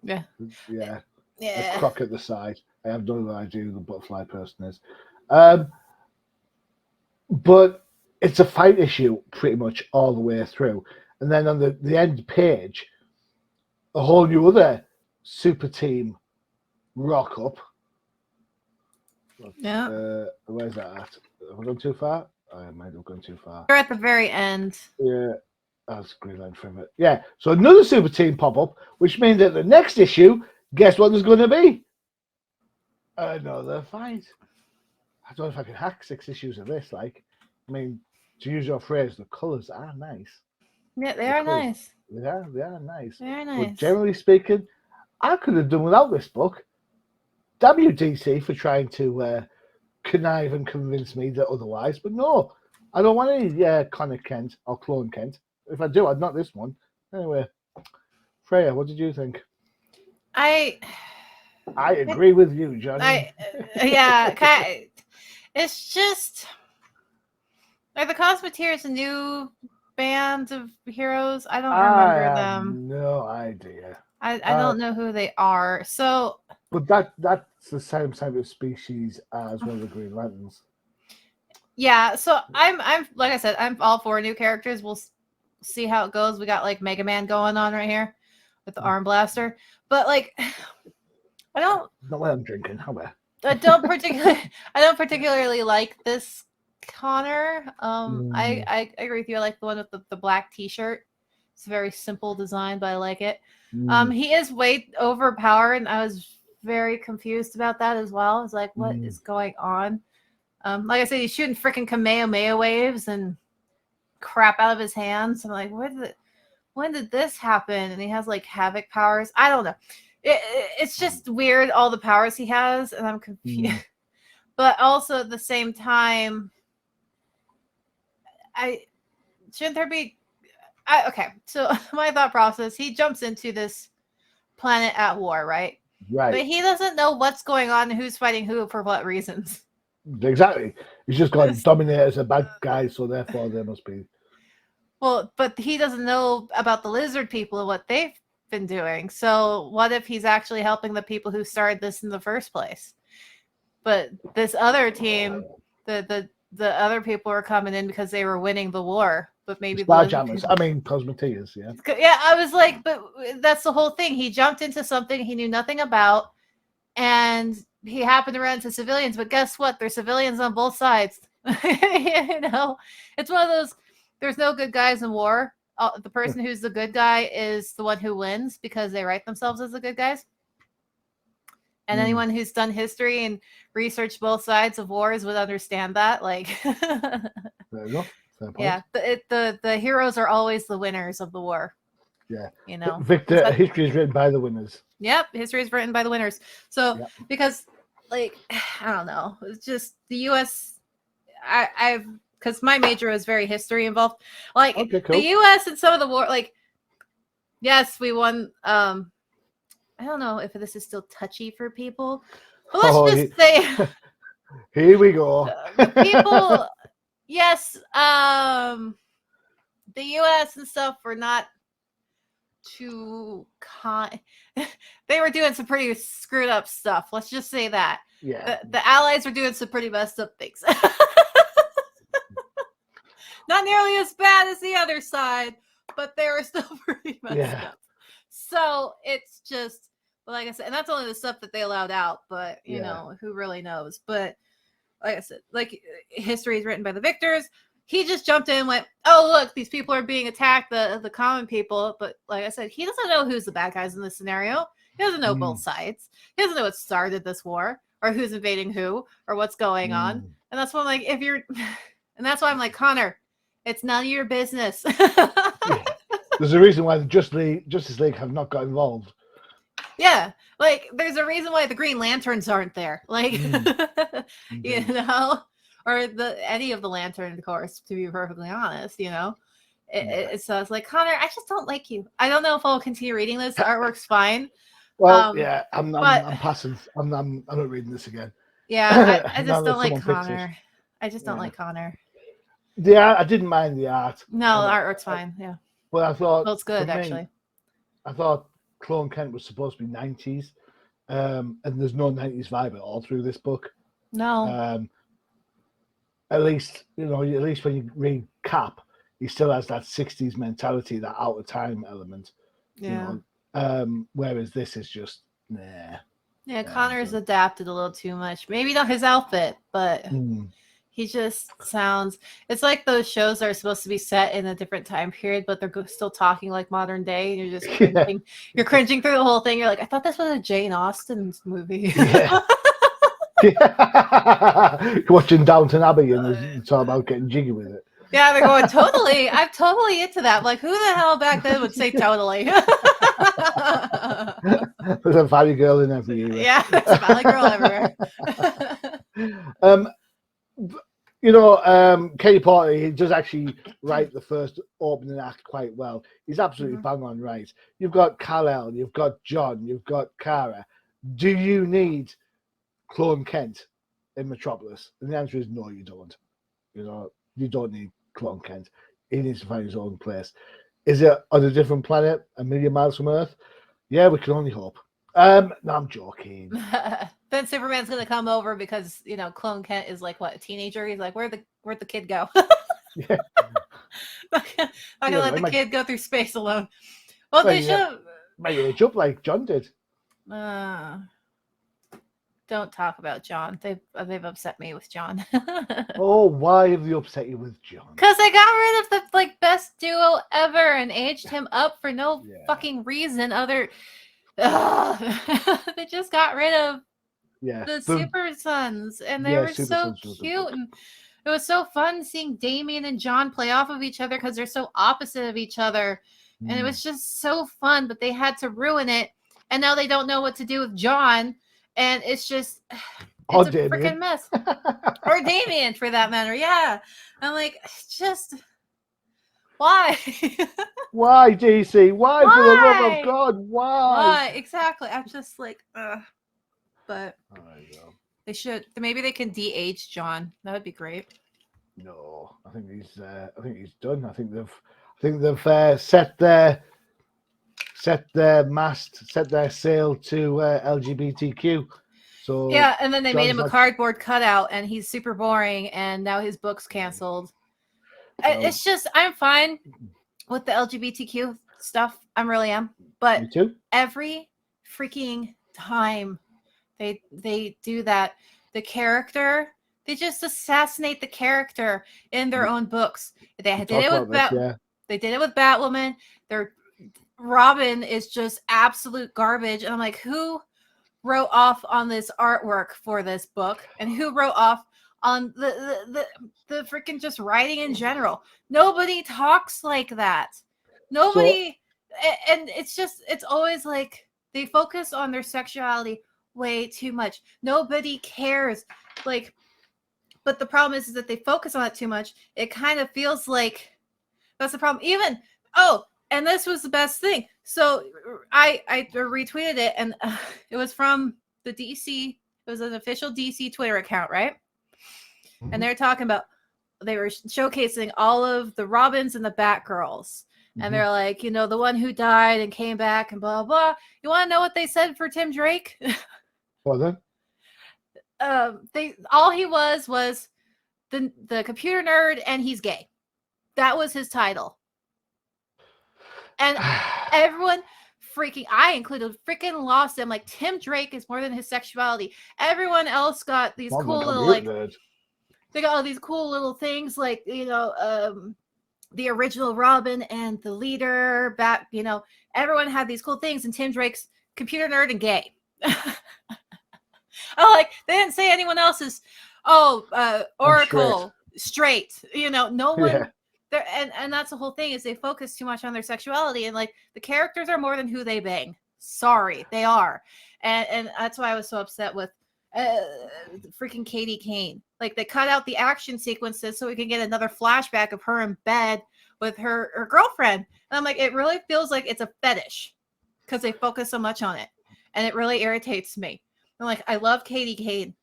Yeah. Yeah. Yeah. A croc at the side. I have no idea who the butterfly person is. But it's a fight issue pretty much all the way through. And then on the end page, a whole new other super team rock up. Yeah. Where's that at? Have I gone too far? I might have gone too far. They're at the very end. Yeah. That's Green Line from it. Yeah. So another super team pop up, which means that the next issue, guess what there's going to be? Another fight. I don't know if I can hack 6 issues of this. Like, I mean, to use your phrase, the colours are nice. Yeah, they are nice. They are nice. They are nice. But generally speaking, I could have done without this book. Damn you, DC, for trying to connive and convince me that otherwise. But no, I don't want any Connor Kent or Clone Kent. If I do, I'd not this one. Anyway, Freyja, what did you think? I agree with you, Johnny. It's just like the Cosmeteers, a new band of heroes. I don't remember them. No idea. I don't know who they are. So, but that's the same type of species as one of the Green Lanterns. Yeah. So I'm like I said, I'm all for new characters. We'll see how it goes. We got like Mega Man going on right here with the arm blaster, but like I don't. Not what I'm drinking. However, I don't particularly like this Connor. I agree with you. I like the one with the black T-shirt. It's a very simple design, but I like it. He is way overpowered, and I was very confused about that as well. I was like, what is going on? Like I said, he's shooting freaking Kamehameha waves and crap out of his hands. I'm like, when did this happen? And he has like havoc powers. I don't know. It's just weird, all the powers he has, and I'm confused. But also at the same time, shouldn't there be? Okay, so my thought process: he jumps into this planet at war, right? Right. But he doesn't know what's going on and who's fighting who for what reasons. Exactly. He's just got Dominators are bad guys, so therefore there must be. Well, but he doesn't know about the lizard people and what they've been doing. So what if he's actually helping the people who started this in the first place? But this other team, the other people are coming in because they were winning the war. But maybe Starjammers. I mean, Cosmeteers, yeah. Yeah, I was like, but that's the whole thing. He jumped into something he knew nothing about, and he happened to run into civilians, but guess what? There's civilians on both sides. You know, it's one of those. There's no good guys in war. The person who's the good guy is the one who wins because they write themselves as the good guys. And anyone who's done history and researched both sides of wars would understand that. Like, Fair enough. Fair point. yeah, the heroes are always the winners of the war. Yeah, you know, Victor. History is written by the winners. Yep, history is written by the winners. So Yep. because, like, I don't know, it's just the U.S. I've because my major was very history involved. Like, Okay, cool. the U.S. and some of the war, like, yes, we won. I don't know if this is still touchy for people, but let's just say here we go. The people, yes, the U.S. and stuff were not too kind. They were doing some pretty screwed up stuff. Let's just say that. Yeah. The Allies were doing some pretty messed up things. Not nearly as bad as the other side, but they were still pretty messed up. So it's just, like I said, and that's only the stuff that they allowed out, but you know, who really knows? But like I said, like, history is written by the victors. He just jumped in and went, oh, look, these people are being attacked, the common people. But like I said, he doesn't know who's the bad guys in this scenario. He doesn't know both sides. He doesn't know what started this war or who's invading who or what's going on. And that's why I'm like, and that's why I'm like, Connor, it's none of your business. There's a reason why the Justice League have not got involved. Yeah, like, there's a reason why the Green Lanterns aren't there. Like, you know, or any of the Lanterns, of course, to be perfectly honest, you know. So it's like, Connor, I just don't like you. I don't know if I'll continue reading this. The artwork's fine. Well, yeah, I'm passing. I'm not reading this again. Yeah, I just don't like Connor. I just don't like Connor. Yeah, I didn't mind the art. No, the artwork's fine. Yeah. Well, I thought. Well, it's good, actually. I thought Clone Kent was supposed to be 90s, and there's no 90s vibe at all through this book. No. At least when you read Cap, he still has that 60s mentality, that out of time element. Yeah. You know? Whereas this is just nah. Yeah, Connor's adapted a little too much. Maybe not his outfit, but he just sounds. It's like those shows that are supposed to be set in a different time period, but they're still talking like modern day. And you're just cringing. You're cringing through the whole thing. You're like, I thought this was a Jane Austen movie. Yeah. Watching Downton Abbey and it's all about getting jiggy with it. Yeah, they're going, totally. I'm totally into that. Like, who the hell back then would say totally? There's a valley girl in every era. Yeah, there's a valley girl everywhere. You know, Kenny Porter, he does actually write the first opening act quite well. He's absolutely bang on right. You've got Kal-El, you've got John, you've got Kara. Do you need Clone Kent in Metropolis? And the answer is no, you don't. You know, you don't need Clone Kent. He needs to find his own place. Is it on a different planet, a million miles from Earth? Yeah, we can only hope. No, I'm joking. Then Superman's gonna come over because, you know, Clone Kent is like, what, a teenager? He's like, where'd the kid go? Yeah. I'm gonna let the kid go through space alone. Well, they should might age up like John did. Don't talk about John. They've upset me with John. Oh, why have they upset you with John? Because they got rid of the best duo ever and aged him up for no fucking reason other. They just got rid of the Super Sons, and they were so cute, and it was so fun seeing Damien and John play off of each other because they're so opposite of each other, and it was just so fun. But they had to ruin it, and now they don't know what to do with John. And it's just, it's a freaking mess. Or Damien, for that matter. Yeah. I'm like, just, why? Why, DC? Why, for the love of God? Why? Exactly. I'm just like, but they should, maybe they can de-age John. That would be great. No, I think he's done. I think they've set their mast, set their sail to LGBTQ. So yeah, and then they made him a cardboard cutout, and he's super boring, and now his book's canceled. It's just, I'm fine with the LGBTQ stuff. I really am. But every freaking time They do that. The character, they just assassinate the character in their own books. They did it with They did it with Batwoman. Their Robin is just absolute garbage, and I'm like, who wrote off on this artwork for this book, and who wrote off on the freaking just writing in general? Nobody talks like that. Nobody, and it's always like they focus on their sexuality way too much. Nobody cares. Like, but the problem is that they focus on it too much. It kind of feels like that's the problem. Even, and this was the best thing. So I retweeted it, and it was from the DC. It was an official DC Twitter account, right? Mm-hmm. And they're talking about, they were showcasing all of the Robins and the Batgirls. And they're like, the one who died and came back and blah, blah. You want to know what they said for Tim Drake? What then? All he was the computer nerd, and he's gay. That was his title. And everyone I included, freaking lost him. Like, Tim Drake is more than his sexuality. Everyone else got these cool little, like, they got all these cool little things, like, the original Robin and the leader, everyone had these cool things, and Tim Drake's computer nerd and gay. They didn't say anyone else's, Oracle, straight. No one. Yeah. And that's the whole thing, is they focus too much on their sexuality, and like the characters are more than who they bang. Sorry, they are. And that's why I was so upset with freaking Katie Kane. Like, they cut out the action sequences so we can get another flashback of her in bed with her girlfriend. And I'm like, it really feels like it's a fetish because they focus so much on it, and it really irritates me. I'm like, I love Katie Kane.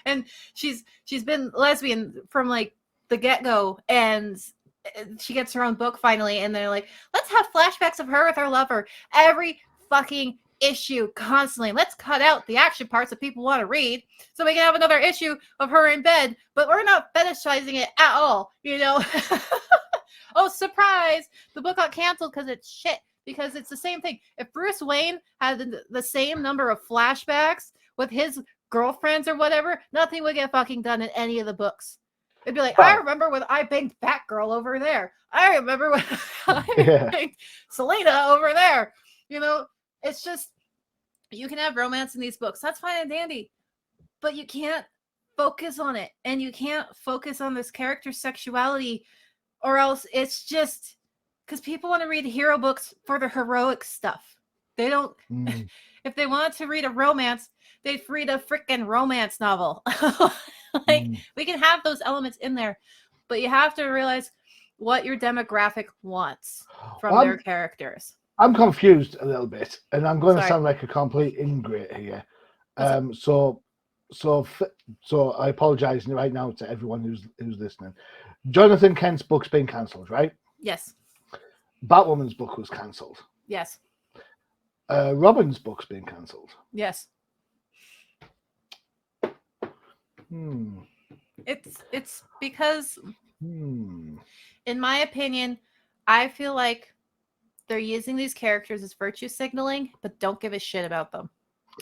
And she's been lesbian from like the get-go, and she gets her own book finally, and they're like, let's have flashbacks of her with her lover every fucking issue constantly. Let's cut out the action parts that people want to read so we can have another issue of her in bed, but we're not fetishizing it at all. Oh, surprise, the book got canceled because it's shit. Because it's the same thing. If Bruce Wayne had the same number of flashbacks with his girlfriends or whatever, nothing would get fucking done in any of the books. It'd be like, I remember when I banged Batgirl over there. I remember when I banged Selena over there. It's just, you can have romance in these books. That's fine and dandy. But you can't focus on it. And you can't focus on this character's sexuality, or else it's just... Because people want to read hero books for the heroic stuff. They don't... If they wanted to read a romance, they'd read a freaking romance novel. We can have those elements in there, but you have to realize what your demographic wants from their characters. I'm confused a little bit, and I'm going to sound like a complete ingrate here. So I apologize right now to everyone who's listening. Jonathan Kent's book's been cancelled, right? Yes. Batwoman's book was cancelled. Yes. Robin's book's been cancelled. Yes. It's because, in my opinion, I feel like they're using these characters as virtue signaling, but don't give a shit about them.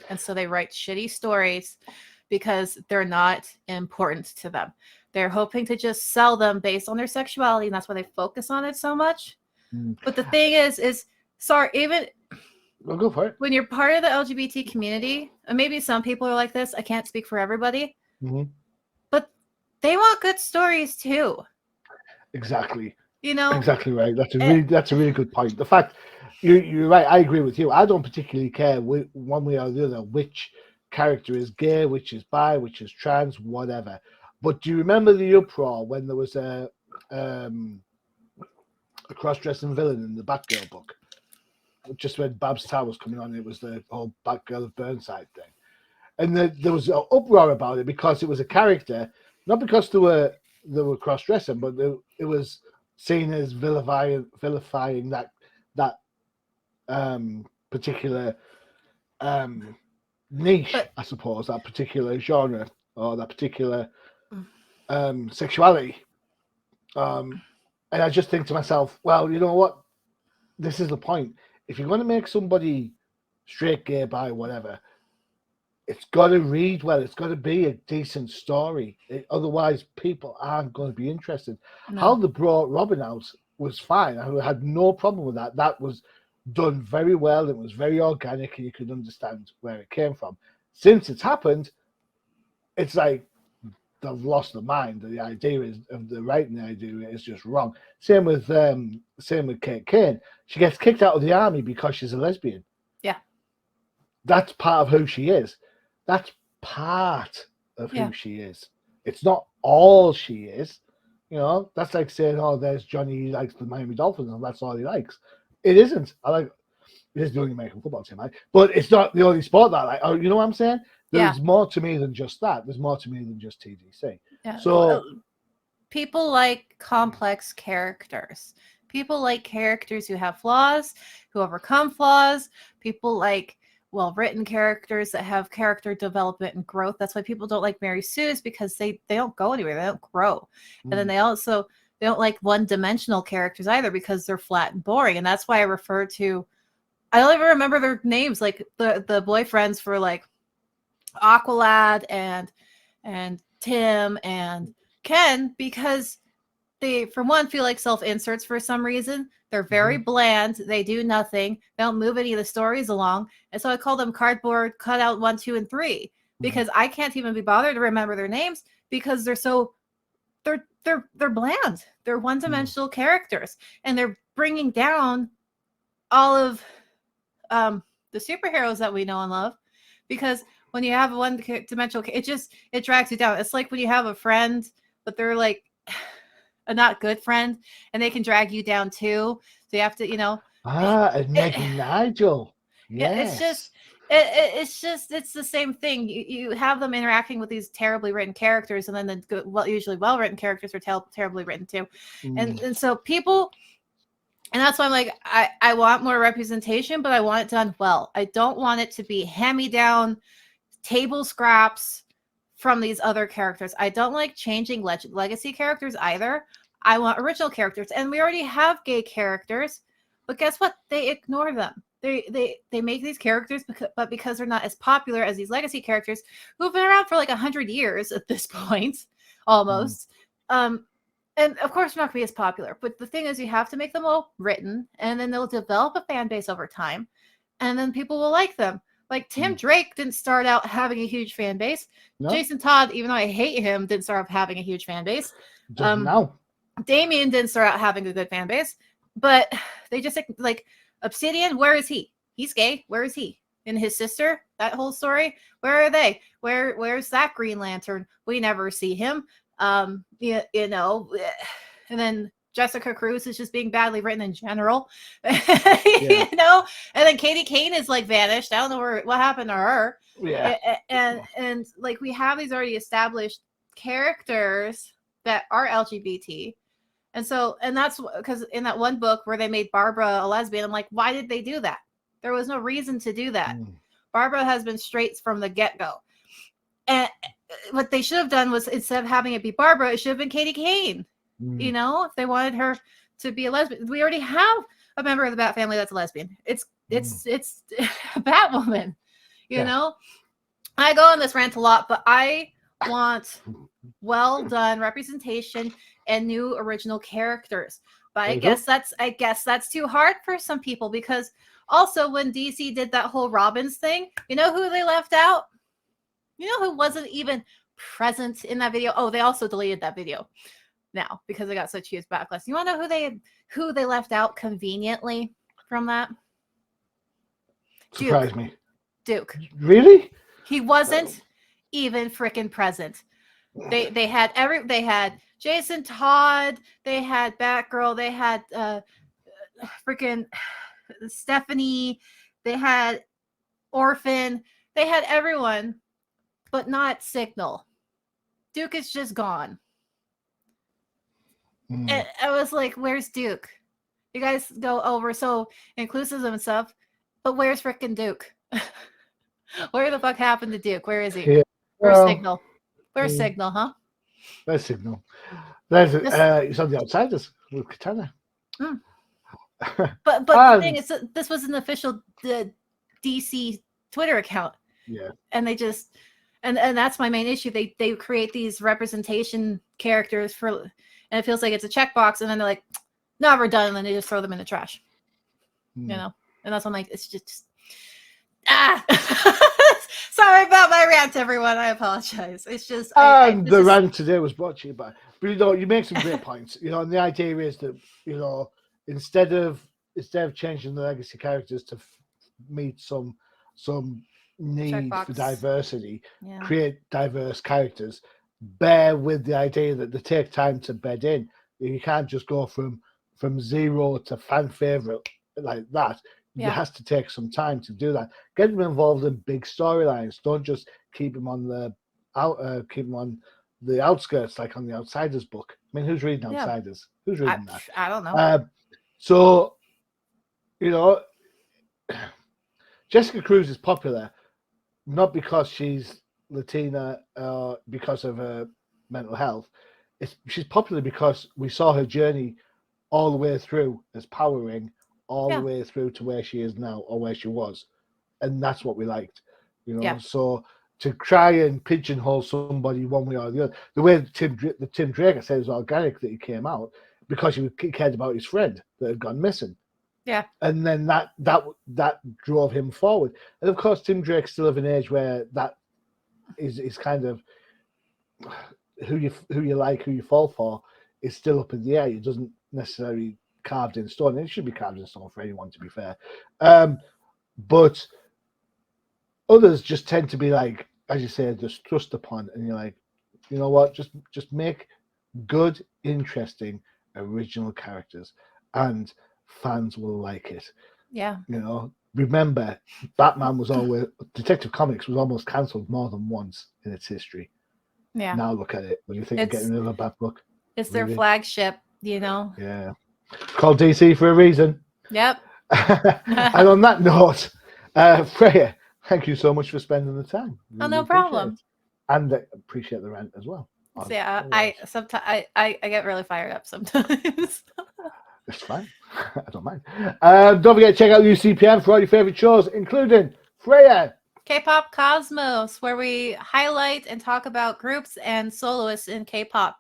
And so they write shitty stories because they're not important to them. They're hoping to just sell them based on their sexuality, and that's why they focus on it so much. But the thing is sorry, even go for it. When you're part of the LGBT community, and maybe some people are like this, I can't speak for everybody, but they want good stories too. Exactly. Exactly right. That's a really good point. The fact you're right, I agree with you. I don't particularly care one way or the other which character is gay, which is bi, which is trans, whatever. But do you remember the uproar when there was a cross-dressing villain in the Batgirl book? Just when Babs Tower was coming on, it was the whole Batgirl of Burnside thing. And there was an uproar about it because it was a character, not because they were cross-dressing, but it was seen as vilifying that particular niche, I suppose, that particular genre or that particular sexuality. And I just think to myself, well, you know what? This is the point. If you're going to make somebody straight gay bi, whatever. It's got to read well. It's got to be a decent story. Otherwise, people aren't going to be interested. No. How they brought Robin out was fine. I had no problem with that. That was done very well. It was very organic, and you could understand where it came from. Since it's happened, it's like they've lost their mind. The idea is of the writing. The idea is just wrong. Same with Kate Kane. She gets kicked out of the army because she's a lesbian. Yeah, that's part of who she is. That's part of who she is. It's not all she is. You know, that's like saying, "Oh, there's Johnny. He likes the Miami Dolphins, and that's all he likes." It isn't. It is the only American football team, right? But it's not the only sport that I like. Oh, you know what I'm saying? There's more to me than just that. There's more to me than just TDC. Yeah. So people like complex characters. People like characters who have flaws, who overcome flaws. People like well-written characters that have character development and growth. That's why people don't like Mary Sue's, because they don't go anywhere. They don't grow. And then they don't like one-dimensional characters either, because they're flat and boring. And that's why I refer to, I don't even remember their names, like the boyfriends for like Aqualad and Tim and Ken, because they, for one, feel like self-inserts for some reason. They're very bland. They do nothing. They don't move any of the stories along. And so I call them cardboard cutout 1, 2, and 3, because I can't even be bothered to remember their names, because they're bland. They're one-dimensional characters, and they're bringing down all of the superheroes that we know and love, because when you have a one-dimensional, it drags you down. It's like when you have a friend, but they're like a not good friend, and they can drag you down too. So you have to, and Meg and Nigel. Yes. It's the same thing. You have them interacting with these terribly written characters, and then usually well-written characters are terribly written too. And so people, and that's why I'm like, I want more representation, but I want it done well. I don't want it to be hand-me-down table scraps from these other characters. I don't like changing legacy characters either. I want original characters, and we already have gay characters, but guess what? They ignore them. They make these characters, because they're not as popular as these legacy characters who've been around for like 100 years at this point, almost. And of course, they're not going to be as popular. But the thing is, you have to make them well written, and then they'll develop a fan base over time, and then people will like them. Like Tim Drake didn't start out having a huge fan base. No. Jason Todd, even though I hate him, didn't start out having a huge fan base. No. Damien didn't start out having a good fan base, but they just like Obsidian. Where is he? He's gay. Where is he? And his sister, that whole story. Where are they? Where's that Green Lantern? We never see him. And then Jessica Cruz is just being badly written in general, and then Katie Kane is like vanished. I don't know what happened to her. And like we have these already established characters that are LGBT, and that's because in that one book where they made Barbara a lesbian, I'm like, why did they do that? There was no reason to do that. Barbara has been straight from the get-go, and what they should have done was, instead of having it be Barbara, it should have been Katie Kane. If they wanted her to be a lesbian. We already have a member of the Bat family that's a lesbian. It's Batwoman. You know, I go on this rant a lot, but I want well done representation and new original characters. But I guess that's too hard for some people, because also when DC did that whole Robins thing, you know who they left out? You know who wasn't even present in that video? Oh, they also deleted that video now because they got such huge backlash. You want to know who they left out conveniently from that? Surprise me. Duke. Really? He wasn't even freaking present. They had Jason Todd, they had Batgirl, they had freaking Stephanie, they had Orphan, they had everyone, but not Signal. Duke is just gone. And I was like, where's Duke? You guys go over so inclusive and stuff, but where's freaking Duke? Where the fuck happened to Duke? Where is he? Yeah. Where's Signal? Where's Signal, huh? There's Signal. It's on the Outsiders with Katana. But the thing is, this was an official DC Twitter account. Yeah. And they just and that's my main issue. They create these representation characters for, and it feels like it's a checkbox, and then they're like, no, we're done, and then they just throw them in the trash. You know? And that's when I'm like, it's just sorry about my rant, everyone. I apologize. It's just the rant today was brought to you by, but you make some great points. And the idea is that instead of changing the legacy characters to meet some need Checkbox. for diversity, create diverse characters. Bear with the idea that they take time to bed in. You can't just go from 0 to fan favorite like that. It has to take some time to do that. Get them involved in big storylines. Don't just keep them on the outskirts, like on the Outsiders book. I mean, who's reading Outsiders? Who's reading that? I don't know. So, Jessica Cruz is popular not because she's Latina or because of her mental health. She's popular because we saw her journey all the way through as powering, all the way through to where she is now or where she was. And that's what we liked. So to try and pigeonhole somebody one way or the other, the way Tim Draker said it was organic that he came out because he cared about his friend that had gone missing. Yeah. And then that drove him forward. And of course, Tim Drake's still of an age where that is kind of who you like, who you fall for is still up in the air. It doesn't necessarily carved in stone. And it should be carved in stone for anyone, to be fair. But others just tend to be like, as you say, just thrust upon, and you're like, you know what? Just make good, interesting, original characters, and fans will like it. Yeah. Remember, Detective Comics was almost cancelled more than once in its history. Yeah. Now look at it. What do you think of getting another bad book? It's their flagship, Yeah. It's called DC for a reason. Yep. And on that note, Freyja, thank you so much for spending the time. Really no problem. And appreciate the rant as well. Yeah, I get really fired up sometimes. It's fine. I don't mind. Don't forget to check out UCPM for all your favorite shows, including Freyja, K-pop Cosmos, where we highlight and talk about groups and soloists in K-pop.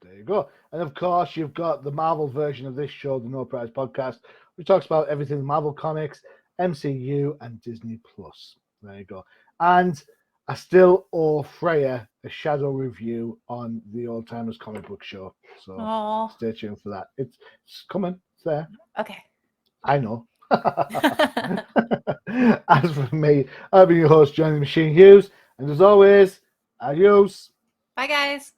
There you go. And of course, you've got the Marvel version of this show, the No Prize Podcast, which talks about everything Marvel Comics, MCU, and Disney Plus. There you go. And I still owe Freyja a shadow review on the Old Timers Comic Book Show. So stay tuned for that. It's coming. It's there. Okay. I know. As for me, I've been your host, Johnny Machine Hughes. And as always, adios. Bye, guys.